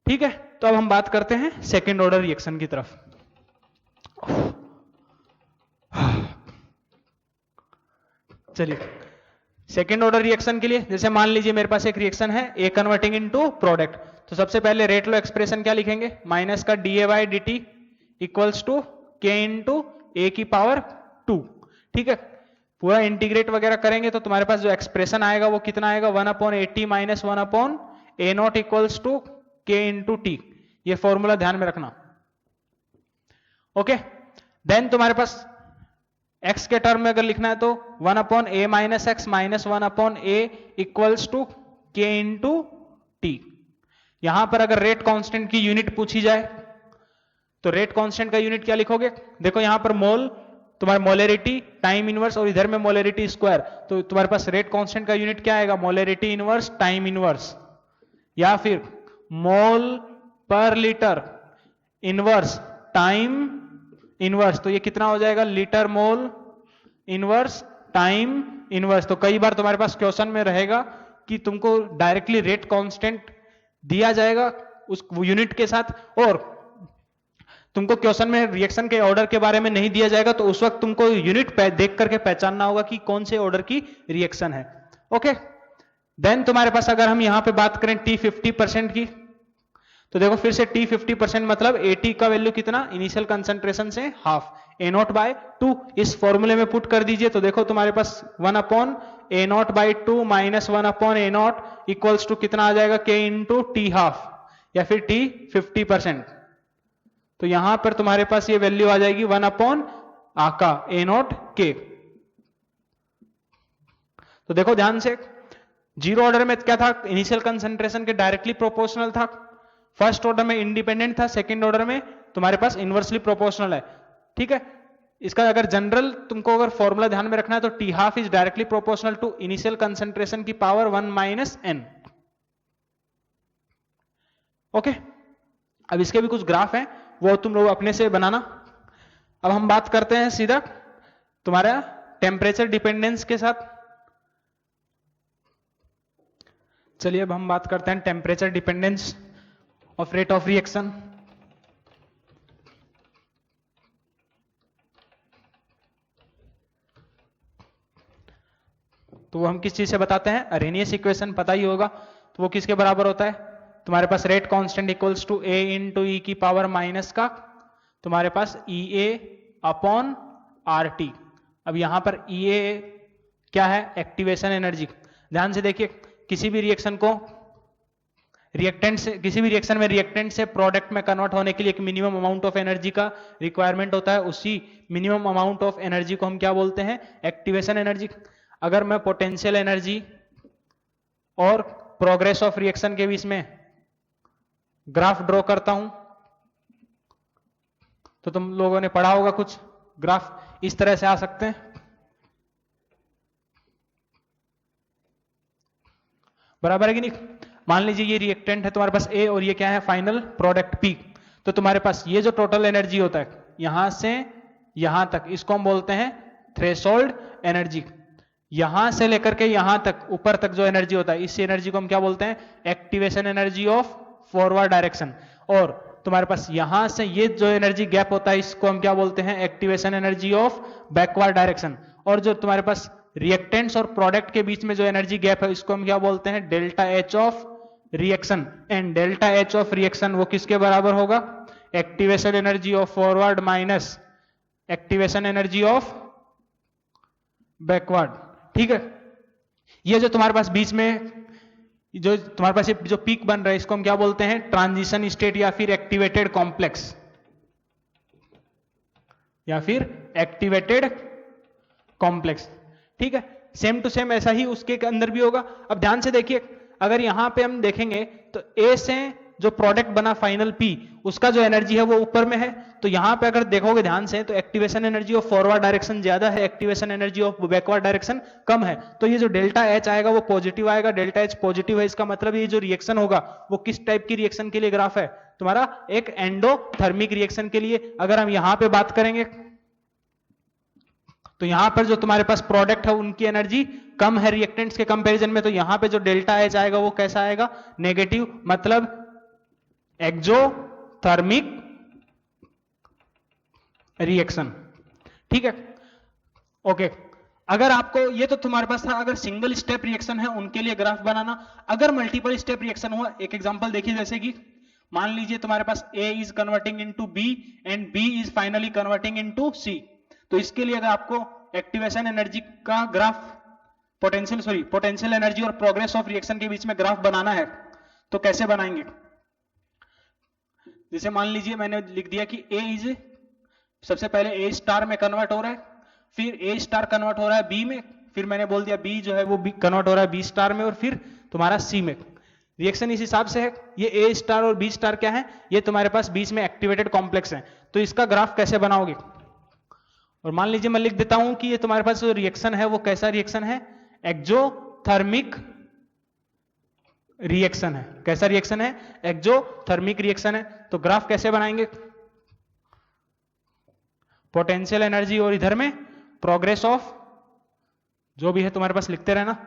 ठीक है, तो अब हम बात करते हैं सेकेंड ऑर्डर रिएक्शन की तरफ। चलिए, सेकेंड ऑर्डर रिएक्शन के लिए जैसे मान लीजिए मेरे पास एक रिएक्शन है A कन्वर्टिंग इनटू प्रोडक्ट, तो सबसे पहले रेट लो एक्सप्रेशन क्या लिखेंगे, माइनस का DA/dt equals to K into A की पावर 2। ठीक है, पूरा इंटीग्रेट वगैरह करेंगे तो तुम्हारे पास जो एक्सप्रेशन आएगा वो कितना आएगा, 1/80 minus 1/A0 equals to K into T. ये फॉर्मूला ध्यान में रखना। ओके, देन तुम्हारे पास x के टर्म में अगर लिखना है तो 1/a minus X minus 1/a equals to K into T. यहां पर अगर रेट कांस्टेंट की यूनिट पूछी जाए तो रेट कांस्टेंट का यूनिट क्या लिखोगे, देखो यहां पर मोल तुम्हारा मोलरिटी टाइम इनवर्स और इधर में मोलरिटी स्क्वायर, तो तुम्हारे पास रेट कांस्टेंट का यूनिट क्या आएगा, मोलरिटी इनवर्स टाइम इनवर्स, या फिर मोल per litre inverse time inverse. तो ये कितना हो जाएगा, litre mole inverse time inverse. तो कई बार तुम्हारे पास क्वेश्चन में रहेगा कि तुमको डायरेक्टली रेट कांस्टेंट दिया जाएगा उस यूनिट के साथ, और तुमको क्वेश्चन में रिएक्शन के ऑर्डर के बारे में नहीं दिया जाएगा, तो उस वक्त तुमको यूनिट देख करके पहचानना होगा कि कौन से ऑर्डर की रिएक्शन है। ओके, देन तुम्हारे पास अगर हम यहां पे बात करें T 50% की, तो देखो फिर से T 50% मतलब AT का वैल्यू कितना, इनिशियल कंसंट्रेशन से हाफ, A0/2 इस फॉर्मूले में पुट कर दीजिए, तो देखो तुम्हारे पास 1/A0/2 minus 1/A0 equals to कितना आ जाएगा, K इंटू टी हाफ या फिर T 50%। तो यहां पर तुम्हारे पास ये वैल्यू आ जाएगी 1/A0 K। तो देखो ध्यान से, जीरो ऑर्डर में क्या था, इनिशियल कंसंट्रेशन के डायरेक्टली प्रोपोर्शनल था, फर्स्ट ऑर्डर में इंडिपेंडेंट था, सेकंड ऑर्डर में तुम्हारे पास इनवर्सली प्रोपोर्शनल है। ठीक है, इसका अगर जनरल तुमको अगर फॉर्मूला ध्यान में रखना है तो T half is directly proportional to initial concentration की पावर 1 माइनस एन। ओके, अब इसके भी कुछ ग्राफ हैं, वो तुम लोग अपने से बनाना। अब हम बात करते हैं सीधा तुम्हारा टेम्परेचर डिपेंडेंस के साथ। चलिए अब हम बात करते हैं temperature dependence of rate of reaction. तो वो हम किस चीज से बताते हैं, अरेनियस इक्वेशन पता ही होगा, तो वो किसके बराबर होता है, तुम्हारे पास rate constant equals to A into E की पावर माइनस का तुम्हारे पास E A upon R T. अब यहां पर ई ए क्या है, एक्टिवेशन एनर्जी। ध्यान से देखिए, किसी भी रिएक्शन को रिएक्टेंट से, किसी भी रिएक्शन में रिएक्टेंट से प्रोडक्ट में कन्वर्ट होने के लिए एक मिनिमम अमाउंट ऑफ एनर्जी का रिक्वायरमेंट होता है, उसी मिनिमम अमाउंट ऑफ एनर्जी को हम क्या बोलते हैं, एक्टिवेशन एनर्जी। अगर मैं पोटेंशियल एनर्जी और प्रोग्रेस ऑफ रिएक्शन के बीच में ग्राफ ड्रॉ करता हूं, तो तुम लोगों ने पढ़ा होगा कुछ ग्राफ इस तरह से आ सकते हैं, बराबर है कि नहीं। मान लीजिए ये रिएक्टेंट है तुम्हारे पास ए और ये क्या है, फाइनल प्रोडक्ट पी। तो तुम्हारे पास ये जो टोटल एनर्जी होता है यहां से यहां तक, इसको हम बोलते हैं थ्रेशोल्ड एनर्जी। यहां से लेकर के यहां तक ऊपर तक जो एनर्जी होता है, इस एनर्जी को हम क्या बोलते हैं, activation energy of forward direction. और तुम्हारे पास यहां से ये जो एनर्जी गैप होता है इसको हम क्या बोलते हैं, activation energy of backward direction. और जो तुम्हारे पास रिएक्टेंट्स और प्रोडक्ट के बीच में जो एनर्जी गैप है इसको हम क्या बोलते हैं, delta H of reaction. And delta H of reaction वो किसके बराबर होगा, activation energy of forward minus activation energy of backward. ठीक है, ये जो तुम्हारे पास बीच में जो तुम्हारे पास ये जो पीक बन रहा है इसको हम क्या बोलते हैं, ट्रांजिशन स्टेट या फिर एक्टिवेटेड कॉम्प्लेक्स, या फिर एक्टिवेटेड कॉम्प्लेक्स। ठीक है, सेम टू सेम ऐसा ही उसके अंदर भी होगा। अब ध्यान से देखिए, अगर यहां पे हम देखेंगे तो ए से जो प्रोडक्ट बना फाइनल पी, उसका जो एनर्जी है वो ऊपर में है। तो यहां पे अगर देखोगे ध्यान से तो activation energy of forward direction ज्यादा है, activation energy of backward direction कम है। तो ये जो डेल्टा एच आएगा वो पॉजिटिव आएगा, डेल्टा एच पॉजिटिव है, इसका मतलब ये जो रिएक्शन होगा वो किस टाइप की रिएक्शन के लिए ग्राफ है, तुम्हारा एक एंडोथर्मिक रिएक्शन के लिए। अगर हम यहां पे बात करेंगे तो यहां पर जो तुम्हारे पास प्रोडक्ट है उनकी एनर्जी कम है रिएक्टेंट्स के कंपैरिजन में, तो यहां पे जो डेल्टा एच आएगा वो कैसा आएगा, नेगेटिव, मतलब एक्सोथर्मिक रिएक्शन। ठीक है, ओके। अगर आपको ये तो तुम्हारे पास था अगर सिंगल स्टेप रिएक्शन है उनके लिए ग्राफ बनाना। अगर मल्टीपल स्टेप रिएक्शन हुआ, एक एग्जांपल देखिए, जैसे कि मान लीजिए तुम्हारे पास A is converting into B and B is finally converting into C। तो इसके लिए अगर आपको एक्टिवेशन एनर्जी का ग्राफ, पोटेंशियल एनर्जी और प्रोग्रेस ऑफ रिएक्शन के बीच में ग्राफ बनाना है तो कैसे बनाएंगे। जैसे मान लीजिए मैंने लिख दिया कि A इज, सबसे पहले A स्टार में कन्वर्ट हो रहा है, फिर A स्टार कन्वर्ट हो रहा है B में, फिर मैंने बोल दिया B जो है वो कन्वर्ट हो रहा है B स्टार में, और फिर तुम्हारा C में। रिएक्शन इस हिसाब से है। ये A स्टार और B स्टार क्या है, ये तुम्हारे पास बीच में एक्टिवेटेड कॉम्प्लेक्स है। तो इसका ग्राफ कैसे बनाओगे, और मान लीजिए मैं लिख देता हूं कि ये तुम्हारे पास जो रिएक्शन है वो कैसा रिएक्शन है, एक्सोथर्मिक रिएक्शन है। कैसा रिएक्शन है, एक्सोथर्मिक रिएक्शन है। तो ग्राफ कैसे बनाएंगे, पोटेंशियल एनर्जी और इधर में प्रोग्रेस ऑफ जो भी है तुम्हारे पास लिखते रहना।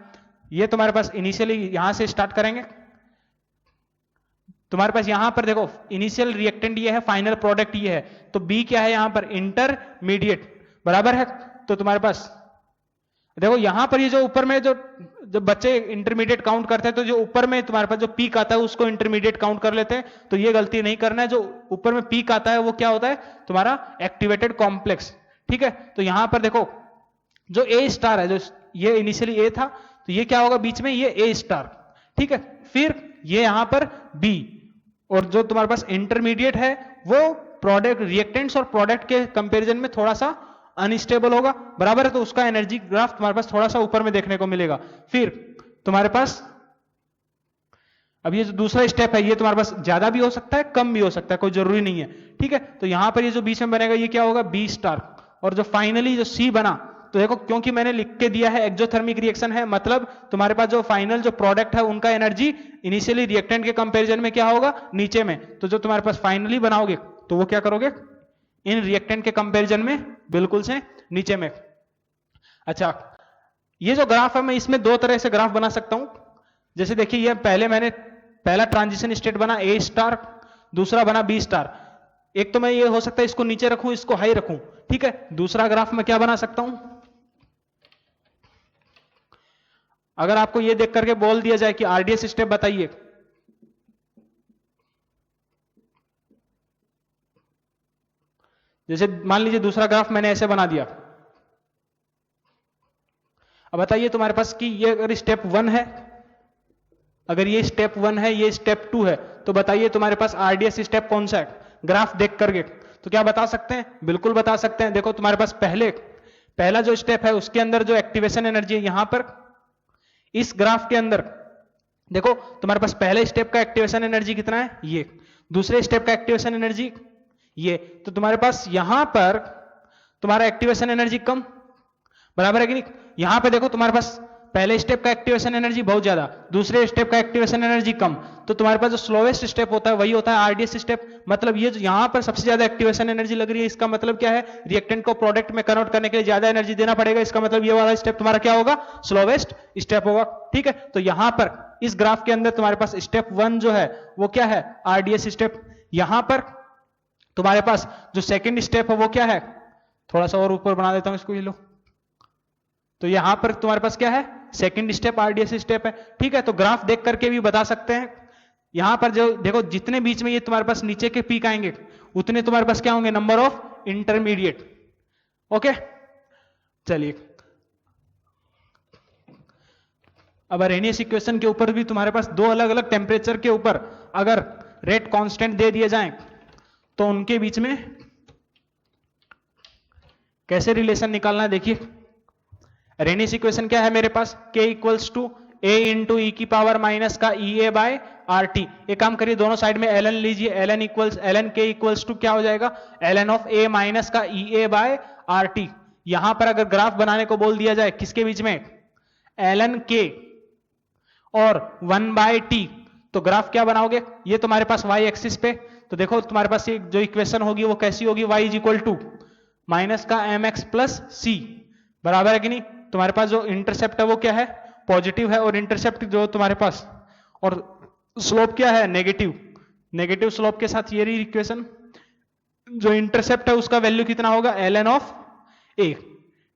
ये तुम्हारे पास इनिशियली यहां से स्टार्ट करेंगे, तुम्हारे पास यहां पर देखो इनिशियल रिएक्टेंट ये है, फाइनल प्रोडक्ट ये है, तो बी क्या है यहां पर, इंटरमीडिएट, बराबर है। तो तुम्हारे पास देखो यहां पर ये जो ऊपर में जो बच्चे इंटरमीडिएट काउंट करते हैं, तो जो ऊपर में तुम्हारे पास जो पीक आता है उसको इंटरमीडिएट काउंट कर लेते हैं। तो ये गलती नहीं करना है, जो ऊपर में पीक आता है वो क्या होता है, तुम्हारा एक्टिवेटेड कॉम्प्लेक्स। ठीक है, तो यहां पर देखो जो ए स्टार है, जो ये इनिशियली ए था, तो ये क्या होगा बीच में, ये ए स्टार। ठीक है, फिर ये यहां पर बी, और जो तुम्हारे पास इंटरमीडिएट है वो प्रोडक्ट, रिएक्टेंट्स और प्रोडक्ट के कंपैरिजन में थोड़ा सा अनस्टेबल होगा, बराबर है, तो उसका एनर्जी ग्राफ तुम्हारे पास थोड़ा सा ऊपर में देखने को मिलेगा। फिर तुम्हारे पास अब ये जो दूसरा स्टेप है, ये तुम्हारे पास ज्यादा भी हो सकता है, कम भी हो सकता है, कोई जरूरी नहीं है, ठीक है। तो यहां पर ये जो बीच में बनेगा ये क्या होगा, बी स्टार। और जो फाइनली जो सी बना, तो देखो क्योंकि मैंने लिख के दिया है एक्सोथर्मिक रिएक्शन है, मतलब तुम्हारे पास जो फाइनल जो प्रोडक्ट है उनका एनर्जी इनिशियली रिएक्टेंट के कंपैरिजन में क्या होगा, नीचे में। तो जो तुम्हारे पास फाइनली बनाओगे तो वो क्या करोगे, इन रिएक्टेंट के कंपैरिजन में बिल्कुल से नीचे में। अच्छा, ये जो ग्राफ है मैं इसमें दो तरह से ग्राफ बना सकता हूं। जैसे देखिए ये पहला ट्रांजिशन स्टेट बना ए स्टार, दूसरा बना बी स्टार। एक तो मैं ये हो सकता है इसको नीचे रखूं, इसको हाई रखूं, ठीक है। दूसरा ग्राफ में क्या बना सकता हूं, अगर आपको ये देख करके बोल दिया जाए कि आरडीएस स्टेप बताइए, जैसे मान लीजिए दूसरा ग्राफ मैंने ऐसे बना दिया। अब बताइए तुम्हारे पास कि ये अगर स्टेप 1 है, अगर ये स्टेप 1 है, ये स्टेप 2 है, तो बताइए तुम्हारे पास आरडीएस स्टेप कौन सा है। ग्राफ देख करके तो क्या बता सकते हैं, बिल्कुल बता सकते हैं। देखो तुम्हारे पास पहला जो स्टेप है उसके अंदर जो एक्टिवेशन एनर्जी है, यहां पर इस ग्राफ के अंदर देखो तुम्हारे पास पहले स्टेप का एक्टिवेशन एनर्जी कितना है, ये। दूसरे स्टेप का एक्टिवेशन एनर्जी ये। तो तुम्हारे पास यहां पर तुम्हारा एक्टिवेशन एनर्जी कम, बराबर है कि नहीं। यहां पे देखो तुम्हारे पास पहले स्टेप का एक्टिवेशन एनर्जी बहुत ज्यादा, दूसरे स्टेप का एक्टिवेशन एनर्जी कम। तो तुम्हारे पास जो स्लोवेस्ट स्टेप होता है वही होता है आरडीएस स्टेप। मतलब ये जो यहां पर सबसे ज्यादा एक्टिवेशन एनर्जी लग रही है, इसका मतलब क्या है, रिएक्टेंट को प्रोडक्ट में कन्वर्ट करने के लिए ज्यादा एनर्जी देना पड़ेगा। इसका मतलब ये वाला स्टेप तुम्हारा क्या होगा, स्लोवेस्ट स्टेप होगा, ठीक है। तो यहां पर इस ग्राफ के अंदर तुम्हारे पास स्टेप 1 जो है वो क्या है, आरडीएस स्टेप। यहां पर तुम्हारे पास जो सेकेंड स्टेप है वो क्या है, थोड़ा सा और ऊपर बना देता हूं इसको, ये लो। तो यहां पर तुम्हारे पास क्या है, सेकंड स्टेप आरडीएस स्टेप है, ठीक है। तो ग्राफ देख करके भी बता सकते हैं। यहां पर जो देखो जितने बीच में ये तुम्हारे पास नीचे के पीक आएंगे उतने तुम्हारे पास क्या होंगे, नंबर ऑफ इंटरमीडिएट। ओके, चलिए अब अरेनियस इक्वेशन के ऊपर भी तुम्हारे पास दो अलग अलग टेम्परेचर के ऊपर अगर रेट कांस्टेंट दे दिए जाएं तो उनके बीच में कैसे रिलेशन निकालना है। देखिए अरेनियस इक्वेशन क्या है मेरे पास, k equals to a into E की पावर माइनस का E A by R T. एक काम करिए दोनों साइड में ln लीजिए, ln k इक्वल्स टू क्या हो जाएगा, ln ऑफ a माइनस का E A by R T. यहां पर अगर ग्राफ बनाने को बोल दिया जाए किसके बीच में, ln k और 1 बाय टी, तो ग्राफ क्या बनाओगे, ये तुम्हारे पास y एक्सिस पे। तो देखो तुम्हारे पास ये जो इक्वेशन होगी वो कैसी होगी, y is equal to minus का एम एक्स प्लस सी, बराबर है कि नहीं। तुम्हारे पास जो इंटरसेप्ट है वो क्या है, पॉजिटिव है, और इंटरसेप्ट जो तुम्हारे पास, और स्लोप क्या है, नेगेटिव। नेगेटिव स्लोप के साथ ये रही इक्वेशन। जो इंटरसेप्ट है उसका वैल्यू कितना होगा, ln ऑफ a।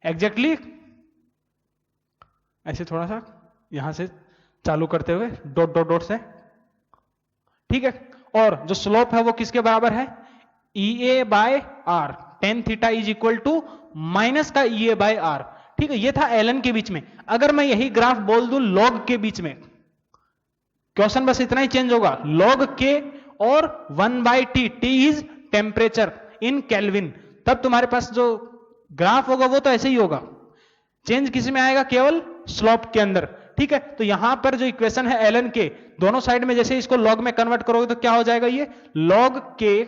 एग्जैक्टली ऐसे थोड़ा सा यहां से चालू करते हुए डॉट डॉट डॉट से, ठीक है। और जो स्लोप है वो किसके बराबर है, E A by R. Tan theta is equal to minus का ई ए बाय आर, ठीक है। ये था एलन के बीच में। अगर मैं यही ग्राफ बोल दूं लॉग के बीच में, क्वेश्चन बस इतना ही चेंज होगा, लॉग के और 1 by T, T is temperature in kelvin, तब तुम्हारे पास जो ग्राफ होगा वो तो ऐसे ही होगा। चेंज किस में आएगा, केवल स्लोप के अंदर, ठीक है। तो यहां पर जो इक्वेशन है एलन के, दोनों साइड में जैसे इसको लॉग में कन्वर्ट करोगे तो क्या हो जाएगा, ये लॉग के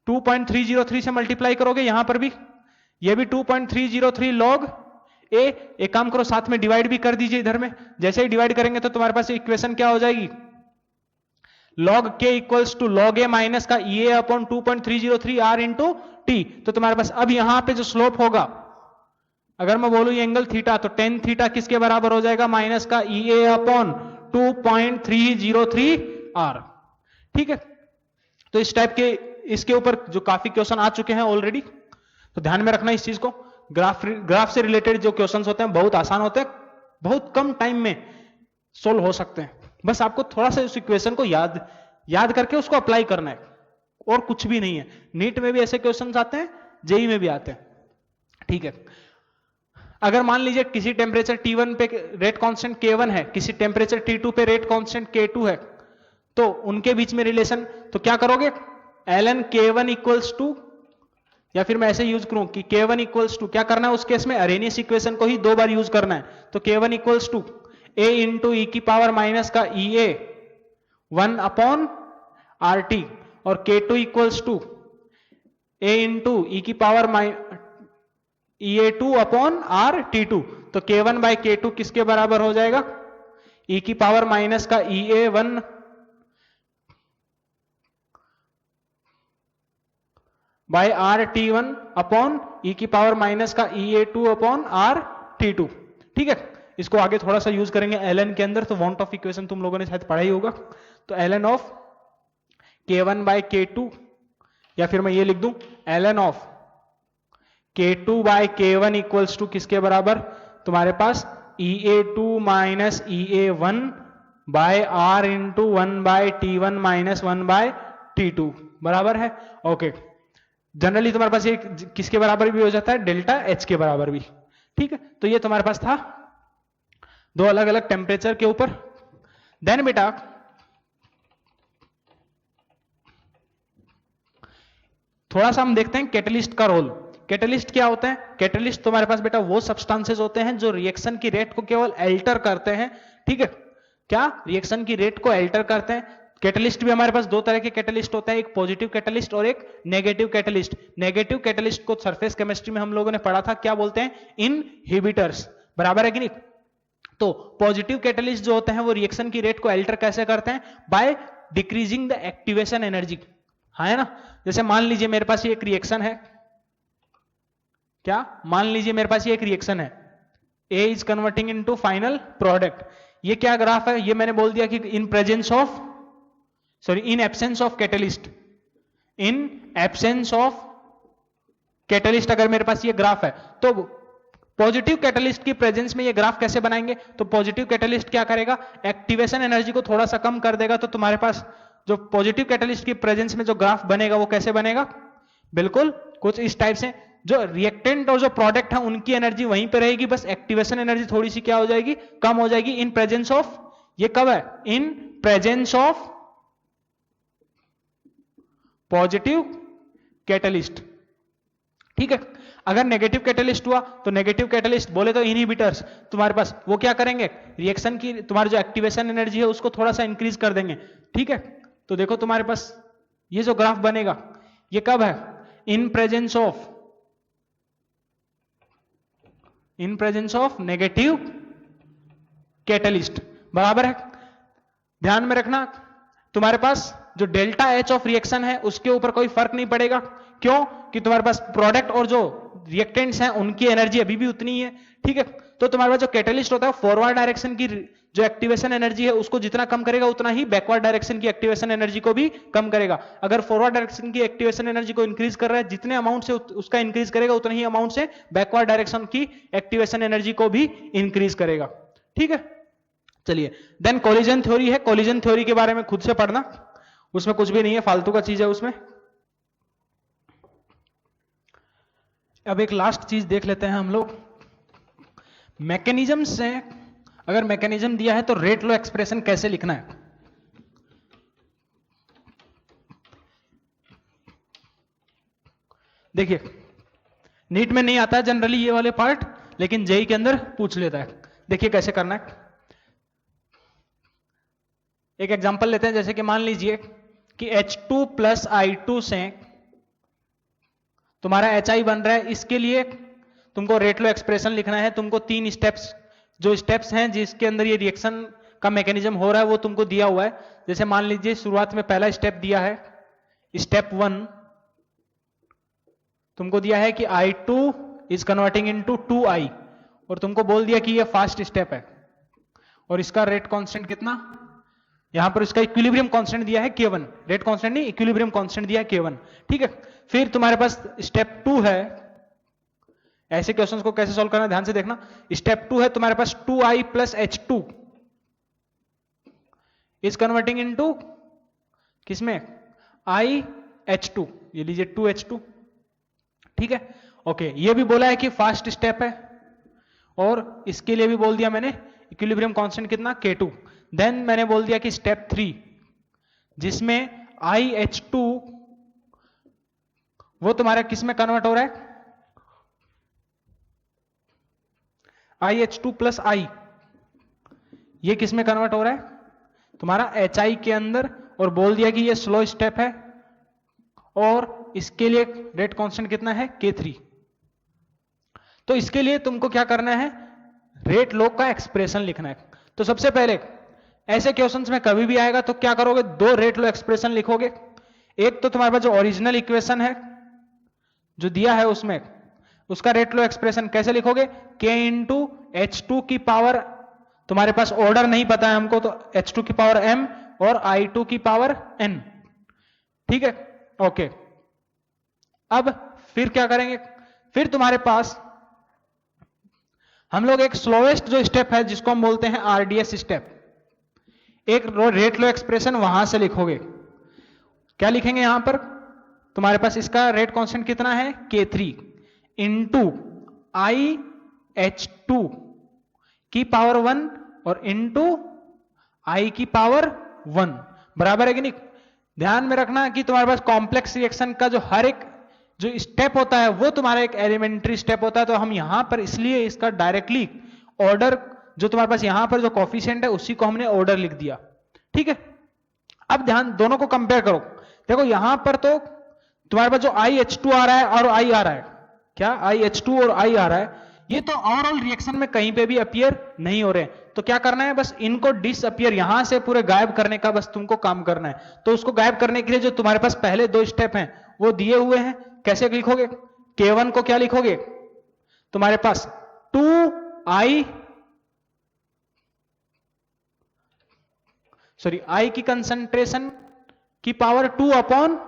2.303 से मल्टीप्लाई करोगे, यहां पर भी ये भी 2.303 लॉग ए। एक काम करो साथ में डिवाइड भी कर दीजिए इधर में, जैसे ही डिवाइड करेंगे तो तुम्हारे पास इक्वेशन क्या हो जाएगी, log K equals to log A minus का E A upon 2.303 R into T. तो तुम्हारे पास अब यहां पे जो स्लोप होगा, अगर मैं बोलूं ये एंगल थीटा, तो टेन थीटा किसके बराबर हो जाएगा, माइनस का ई ए अपॉन 2.303 आर, ठीक है। तो इस टाइप के इसके ऊपर जो काफी क्वेश्चन आ चुके हैं ऑलरेडी, तो ध्यान में रखना इस चीज को। ग्राफ से रिलेटेड जो क्वेश्चंस होते हैं बहुत आसान होते हैं, बहुत कम टाइम में सोल्व हो सकते हैं। बस आपको थोड़ा सा उस इक्वेशन को याद करके उसको अप्लाई करना है, और कुछ भी नहीं है। नीट में भी ऐसे क्वेश्चंस आते हैं, जेई में भी आते हैं, ठीक है। अगर मान लीजिए किसी टेम्परेचर T1 पे रेट कांस्टेंट K1 है, किसी टेम्परेचर T2 पे रेट कांस्टेंट K2 है, तो उनके बीच में रिलेशन तो क्या करोगे, ln K1 इक्वल्स टू या फिर मैं ऐसे यूज करूं कि K1 इक्वल्स टू, क्या करना है उस केस में, अरेनियस इक्वेशन को ही 2 बार यूज करना है, तो K1 equals to A into E की पावर माइनस का EA 1 अपॉन RT, और K2 equals to A into E की पावर EA2 अपॉन RT2, तो K1 बाई K2 किसके बराबर हो जाएगा, ई की पावर माइनस का EA1 बाय RT1 अपॉन ई की पावर माइनस का EA2 अपॉन RT2। ठीक है, इसको आगे थोड़ा सा यूज करेंगे ln के अंदर, तो वांट ऑफ इक्वेशन तुम लोगों ने शायद पढ़ा ही होगा, तो ln of K1 bye K2, या फिर मैं ये लिख दूं ln of K2 by K1 equals to किसके बराबर, तुम्हारे पास EA2 minus EA1 by R into 1 by T1 minus 1 by T2 बराबर है। ओके, जनरली तुम्हारे पास ये किसके बराबर भी हो जाता है, डेल्टा H के बराबर भी। ठीक है, तो ये तुम्हारे पास था 2 अलग अलग टेम्परेचर के ऊपर। देन बेटा थोड़ा सा हम देखते हैं कैटलिस्ट का रोल। कैटलिस्ट क्या होते हैं, कैटलिस्ट तुम्हारे पास बेटा वो सब्सटेंसेस होते हैं जो रिएक्शन की रेट को केवल अल्टर करते हैं। ठीक है, क्या रिएक्शन की रेट को अल्टर करते हैं। कैटलिस्ट भी हमारे पास 2 तरह के कैटलिस्ट होते हैं, एक पॉजिटिव कैटलिस्ट और एक नेगेटिव कैटलिस्ट। नेगेटिव कैटलिस्ट को सरफेस केमिस्ट्री में हम लोगों ने पढ़ा था, क्या बोलते हैं, इनहिबिटर्स, बराबर है कि नहीं। तो पॉजिटिव कैटलिस्ट जो होते हैं वो रिएक्शन की रेट को अल्टर कैसे करते हैं, by decreasing the activation energy. हाँ है ना, जैसे मान लीजिए मेरे पास ये एक रिएक्शन है, क्या मान लीजिए मेरे पास ये एक रिएक्शन है, A is converting into final product. ये क्या ग्राफ है, ये मैंने बोल दिया कि in presence of, sorry in absence of catalyst, in absence of catalyst अगर मेरे पास ये ग्राफ है, तो पॉजिटिव कैटलिस्ट की प्रेजेंस में ये ग्राफ कैसे बनाएंगे, तो पॉजिटिव कैटलिस्ट क्या करेगा, एक्टिवेशन एनर्जी को थोड़ा सा कम कर देगा, तो तुम्हारे पास जो पॉजिटिव कैटलिस्ट की प्रेजेंस में जो ग्राफ बनेगा वो कैसे बनेगा, बिल्कुल कुछ इस टाइप से। जो रिएक्टेंट और जो प्रोडक्ट है उनकी एनर्जी वहीं पे रहेगी, बस एक्टिवेशन एनर्जी थोड़ी सी क्या हो जाएगी, कम हो जाएगी, इन प्रेजेंस ऑफ, ये कब है, in presence of positive catalyst. ठीक है, अगर नेगेटिव कैटलिस्ट हुआ तो नेगेटिव कैटलिस्ट बोले तो इनहिबिटर्स तुम्हारे पास वो क्या करेंगे, रिएक्शन की तुम्हारी जो एक्टिवेशन एनर्जी है उसको थोड़ा सा इंक्रीज कर देंगे। ठीक है, तो देखो तुम्हारे पास ये जो ग्राफ बनेगा ये कब है, in presence of negative catalyst, बराबर है। ध्यान में रखना तुम्हारे पास जो डेल्टा H ऑफ रिएक्शन है उसके ऊपर कोई फर्क नहीं पड़ेगा, क्यों कि तुम्हारे पास प्रोडक्ट और जो रिएक्टेंट्स हैं उनकी एनर्जी अभी भी उतनी ही है। ठीक है, तो तुम्हारे पास जो कैटलिस्ट होता है फॉरवर्ड डायरेक्शन की जो एक्टिवेशन एनर्जी है उसको जितना कम करेगा उतना ही बैकवर्ड डायरेक्शन की एक्टिवेशन एनर्जी को भी कम करेगा। अगर फॉरवर्ड डायरेक्शन की एक्टिवेशन एनर्जी को इंक्रीज कर रहा है, जितने अमाउंट से उसका इंक्रीज करेगा उतने ही अमाउंट से बैकवर्ड डायरेक्शन की एक्टिवेशन एनर्जी को भी इंक्रीज करेगा। ठीक है, चलिए देन कोलिजन थ्योरी है। कोलिजन थ्योरी के बारे में खुद से पढ़ना, उसमें कुछ भी नहीं है, फालतू का चीज है उसमें। अब एक लास्ट चीज देख लेते हैं हम लोग, मैकेनिज्म से, अगर मैकेनिज्म दिया है तो रेट लॉ एक्सप्रेशन कैसे लिखना है। देखिए नीट में नहीं आता है जनरली ये वाले पार्ट, लेकिन जेई के अंदर पूछ लेता है। देखिए कैसे करना है, एक एग्जांपल लेते हैं, जैसे कि मान लीजिए कि H2 प्लस I2 से तुम्हारा HI बन रहा है, इसके लिए तुमको रेट लॉ एक्सप्रेशन लिखना है। तुमको 3 स्टेप्स, जो स्टेप्स हैं जिसके अंदर ये रिएक्शन का मैकेनिज्म हो रहा है वो तुमको दिया हुआ है। जैसे मान लीजिए शुरुआत में पहला स्टेप दिया है, स्टेप 1 तुमको दिया है कि I2 is converting into 2I, और तुमको बोल दिया कि ये फर्स्ट स्टेप है और इसका रेट कांस्टेंट कितना, यहां पर इसका इक्विलिब्रियम कांस्टेंट दिया है K1, रेट कांस्टेंट नहीं, इक्विलिब्रियम कांस्टेंट दिया है K1। ठीक है, फिर तुम्हारे पास स्टेप 2 है। ऐसे क्वेश्चंस को कैसे सॉल्व करना है ध्यान से देखना। स्टेप 2 है तुम्हारे पास 2I plus H2 is converting into किसमें, IH2, ये लीजिए 2H2। ठीक है, ओके, ये भी बोला है कि फर्स्ट स्टेप है, और इसके लिए भी बोल दिया मैंने इक्विलिब्रियम कांस्टेंट कितना, K2। देन मैंने बोल दिया कि स्टेप 3 जिसमें IH2 वो तुम्हारा किस में कन्वर्ट हो रहा है, IH2 प्लस I, ये किस में कन्वर्ट हो रहा है, तुम्हारा HI के अंदर, और बोल दिया कि ये स्लो स्टेप है और इसके लिए रेट कांस्टेंट कितना है, K3। तो इसके लिए तुमको क्या करना है, रेट लॉ का एक्सप्रेशन लिखना है। तो सबसे पहले ऐसे क्वेश्चंस में कभी भी आएगा तो क्या करोगे, दो रेट लॉ एक्सप्रेशन लिखोगे। एक तो तुम्हारे पास जो ओरिजिनल इक्वेशन है जो दिया है उसमें, उसका रेट लॉ एक्सप्रेशन कैसे लिखोगे, K इंटू H2 की पावर, तुम्हारे पास ऑर्डर नहीं पता है हमको, तो H2 की पावर M और I2 की पावर N, ठीक है, ओके। अब फिर क्या करेंगे, फिर तुम्हारे पास हम लोग एक स्लोएस्ट जो स्टेप है जिसको हम बोलते हैं RDS स्टेप, एक रेट लॉ एक्सप्रेशन वहां से लिखोगे। क्या लिखेंगे यहां पर, तुम्हारे पास इसका रेट कांस्टेंट कितना है, K3 इंटू IH2 की पावर 1 और इंटू I की पावर 1, बराबर है कि नहीं। ध्यान में रखना कि तुम्हारे पास कॉम्प्लेक्स रिएक्शन का जो हर एक जो स्टेप होता है वो तुम्हारा एक एलिमेंट्री स्टेप होता है, तो हम यहां पर इसलिए इसका डायरेक्टली ऑर्डर, जो तुम्हारे पास यहां पर जो कॉफिशिएंट है उसी को हमने ऑर्डर लिख दिया, ठीक है। अब ध्यान, दोनों को कंपेयर करो, देखो यहां पर तो तुम्हारे पास जो IH2 आ रहा है और I आ रहा है, क्या IH2 और I आ रहा है, ये तो ओवरऑल रिएक्शन में कहीं पे भी अपीयर नहीं हो रहे हैं। तो क्या करना है, बस इनको डिसअपीयर, यहां से पूरे गायब करने का बस तुमको काम करना है। तो उसको गायब करने के लिए जो तुम्हारे पास पहले दो स्टेप हैं वो दिए हुए हैं, कैसे लिखोगे, K1 को क्या लिखोगे, तुम्हारे पास 2I, I की कंसंट्रेशन की पावर 2 अपॉन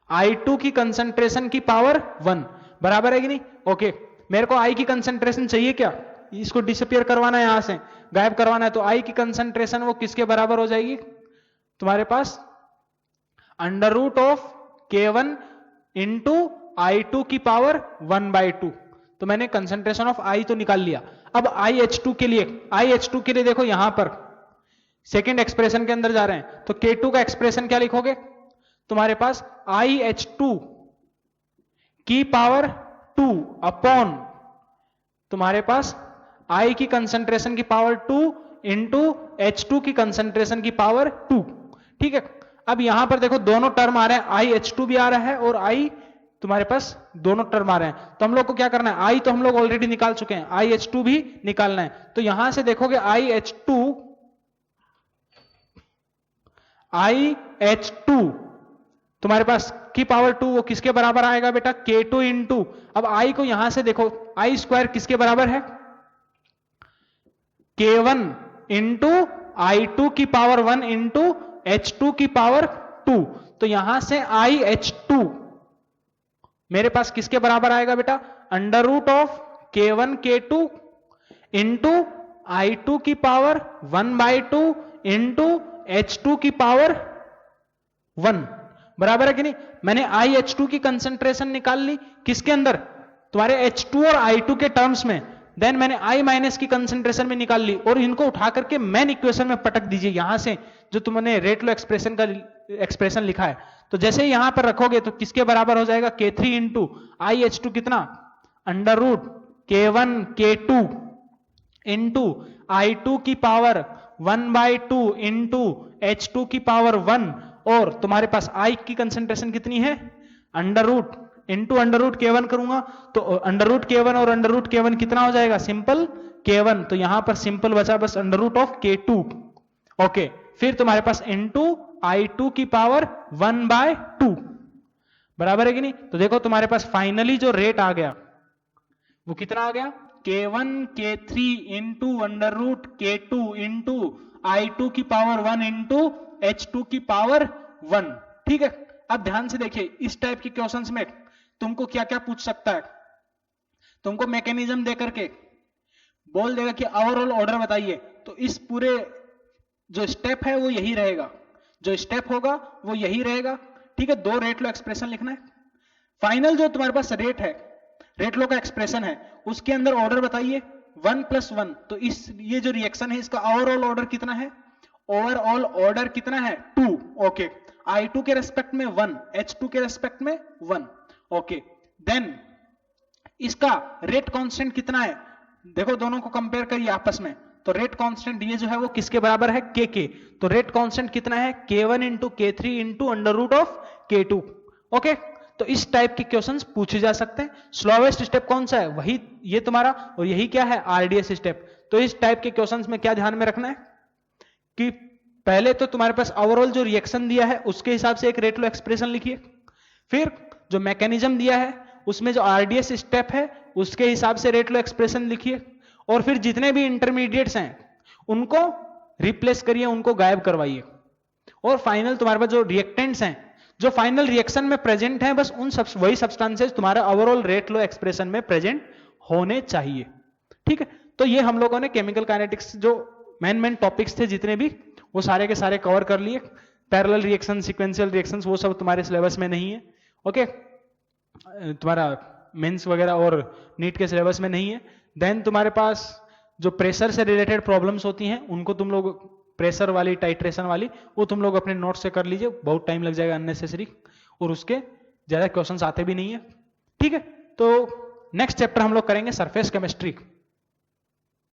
I2 की कंसंट्रेशन की पावर 1, बराबर है कि नहीं, ओके। मेरे को I की कंसंट्रेशन चाहिए क्या, इसको डिसअपीयर करवाना है, यहां से गायब करवाना है, तो I की कंसंट्रेशन वो किसके बराबर हो जाएगी, तुम्हारे पास under root of K1 into I2 की पावर 1/2। तो मैंने कंसंट्रेशन ऑफ I तो निकाल लिया। अब IH2 के लिए देखो यहां पर सेकेंड एक्सप्रेशन के अंदर जा रहे हैं, तो K2 का एक्सप्रेशन क्या लिखोगे, तुम्हारे पास IH2 की पावर 2 अपॉन तुम्हारे पास I की कंसंट्रेशन की पावर 2 इंटू H2 की कंसंट्रेशन की पावर 2, ठीक है। अब यहां पर देखो दोनों टर्म आ रहे हैं, IH2 भी आ रहा है और I तुम्हारे पास दोनों टर्म आ रहे हैं, तो हम लोग को क्या करना है, I तो हम लोग ऑलरेडी निकाल चुके हैं, IH2 भी निकालना है। तो यहां से देखोगे IH2 तुम्हारे पास की पावर 2 वो किसके बराबर आएगा बेटा, K2 इंटू, अब I को यहां से देखो, I स्क्वायर किसके बराबर है, K1 इंटू I2 की पावर 1 इंटू H2 की पावर 2, तो यहां से IH2 मेरे पास किसके बराबर आएगा बेटा, under root of K1 K2 into I2 की पावर 1/2 इंटू H2 की पावर 1, बराबर है कि नहीं। मैंने IH2 की कंसंट्रेशन निकाल ली किसके अंदर, तुम्हारे H2 और I2 के टर्म्स में, देन मैंने I माइनस की कंसंट्रेशन में निकाल ली, और इनको उठा करके मेन इक्वेशन में पटक दीजिए, यहां से जो तुमने रेट लॉ एक्सप्रेशन का एक्सप्रेशन लिखा है। तो जैसे ही यहां पर रखोगे तो किसके बराबर हो जाएगा, K3 इंटू IH2 कितना, under root K1 K2 into I2 की पावर 1/2 इंटू H2 की पावर 1, और तुम्हारे पास I की कंसंट्रेशन कितनी है, under root into under root K1 करूंगा, तो अंडर रूट K1 और अंडर रूट K1 कितना हो जाएगा, सिंपल K1, तो यहां पर सिंपल बचा बस under root of K2, okay. फिर तुम्हारे पास इंटू I2 की पावर 1/2, बराबर है कि नहीं। तो देखो तुम्हारे पास फाइनली जो रेट आ गया वो कितना आ गया, K1 K3 into under root K2 into I2 की पावर 1 इंटू H2 की पावर 1, ठीक है। अब ध्यान से देखिए, इस टाइप के क्वेश्चंस में तुमको क्या क्या पूछ सकता है, तुमको मैकेनिज्म देकर के बोल देगा कि ओवरऑल ऑर्डर बताइए, तो इस पूरे जो स्टेप है वो यही रहेगा, जो स्टेप होगा वो यही रहेगा, ठीक है। दो रेट लो एक्सप्रेशन लिखना है, फाइनल जो तुम्हारे पास रेट है, रेट लो का एक्सप्रेशन है, उसके अंदर ऑर्डर बताइए 1 + 1, तो इस ये जो रिएक्शन है इसका ओवरऑल ऑर्डर कितना है, ओवरऑल ऑर्डर कितना है 2, ओके। I2 के रेस्पेक्ट में 1, H2 के रेस्पेक्ट में 1, ओके, देन इसका रेट कांस्टेंट कितना है, देखो दोनों को कंपेयर करिए आपस में, तो रेट कांस्टेंट ये जो है वो किसके बराबर है, के। तो रेट कांस्टेंट कितना है, k1 into k3 into under root of k2। Okay, तो इस टाइप के क्वेश्चंस पूछे जा सकते हैं। स्लोवेस्ट स्टेप कौन सा है, वही ये तुम्हारा, और यही क्या है, आरडीएस स्टेप। तो इस टाइप के क्वेश्चंस में क्या ध्यान में रखना है कि पहले तो तुम्हारे पास ओवरऑल जो रिएक्शन दिया है उसके हिसाब से एक रेट लो एक्सप्रेशन लिखिए, फिर जो मैकेनिज्म दिया है उसमें जो आरडीएस स्टेप है उसके हिसाब से रेट लो एक्सप्रेशन लिखिए, और फिर जितने भी इंटरमीडिएट्स हैं उनको रिप्लेस करिए, उनको गायब करवाइए, और फाइनल तुम्हारे पास जो रिएक्टेंट्स हैं जो फाइनल रिएक्शन में प्रेजेंट हैं, बस उन वही सब्सटेंसेस तुम्हारा ओवरऑल रेट लो एक्सप्रेशन में प्रेजेंट होने चाहिए। ठीक है, तो ये हम लोगों ने केमिकल काइनेटिक्स जो मेन टॉपिक्स थे जितने भी, वो सारे के सारे कवर कर लिए। पैरेलल रिएक्शन, सीक्वेंशियल रिएक्शंस, वो सब तुम्हारे सिलेबस में नहीं है। ओके, तुम्हारा मेंस वगैरह और नीट के सिलेबस में नहीं है। देन तुम्हारे पास जो प्रेशर से रिलेटेड प्रॉब्लम्स होती हैं उनको तुम लोग, प्रेशर वाली, टाइट्रेशन वाली, वो तुम लोग अपने नोट से कर लीजिए, बहुत टाइम लग जाएगा अननेसेसरी, और उसके ज्यादा क्वेश्चंस आते भी नहीं है। ठीक है, तो नेक्स्ट चैप्टर हम लोग करेंगे सरफेस केमिस्ट्री।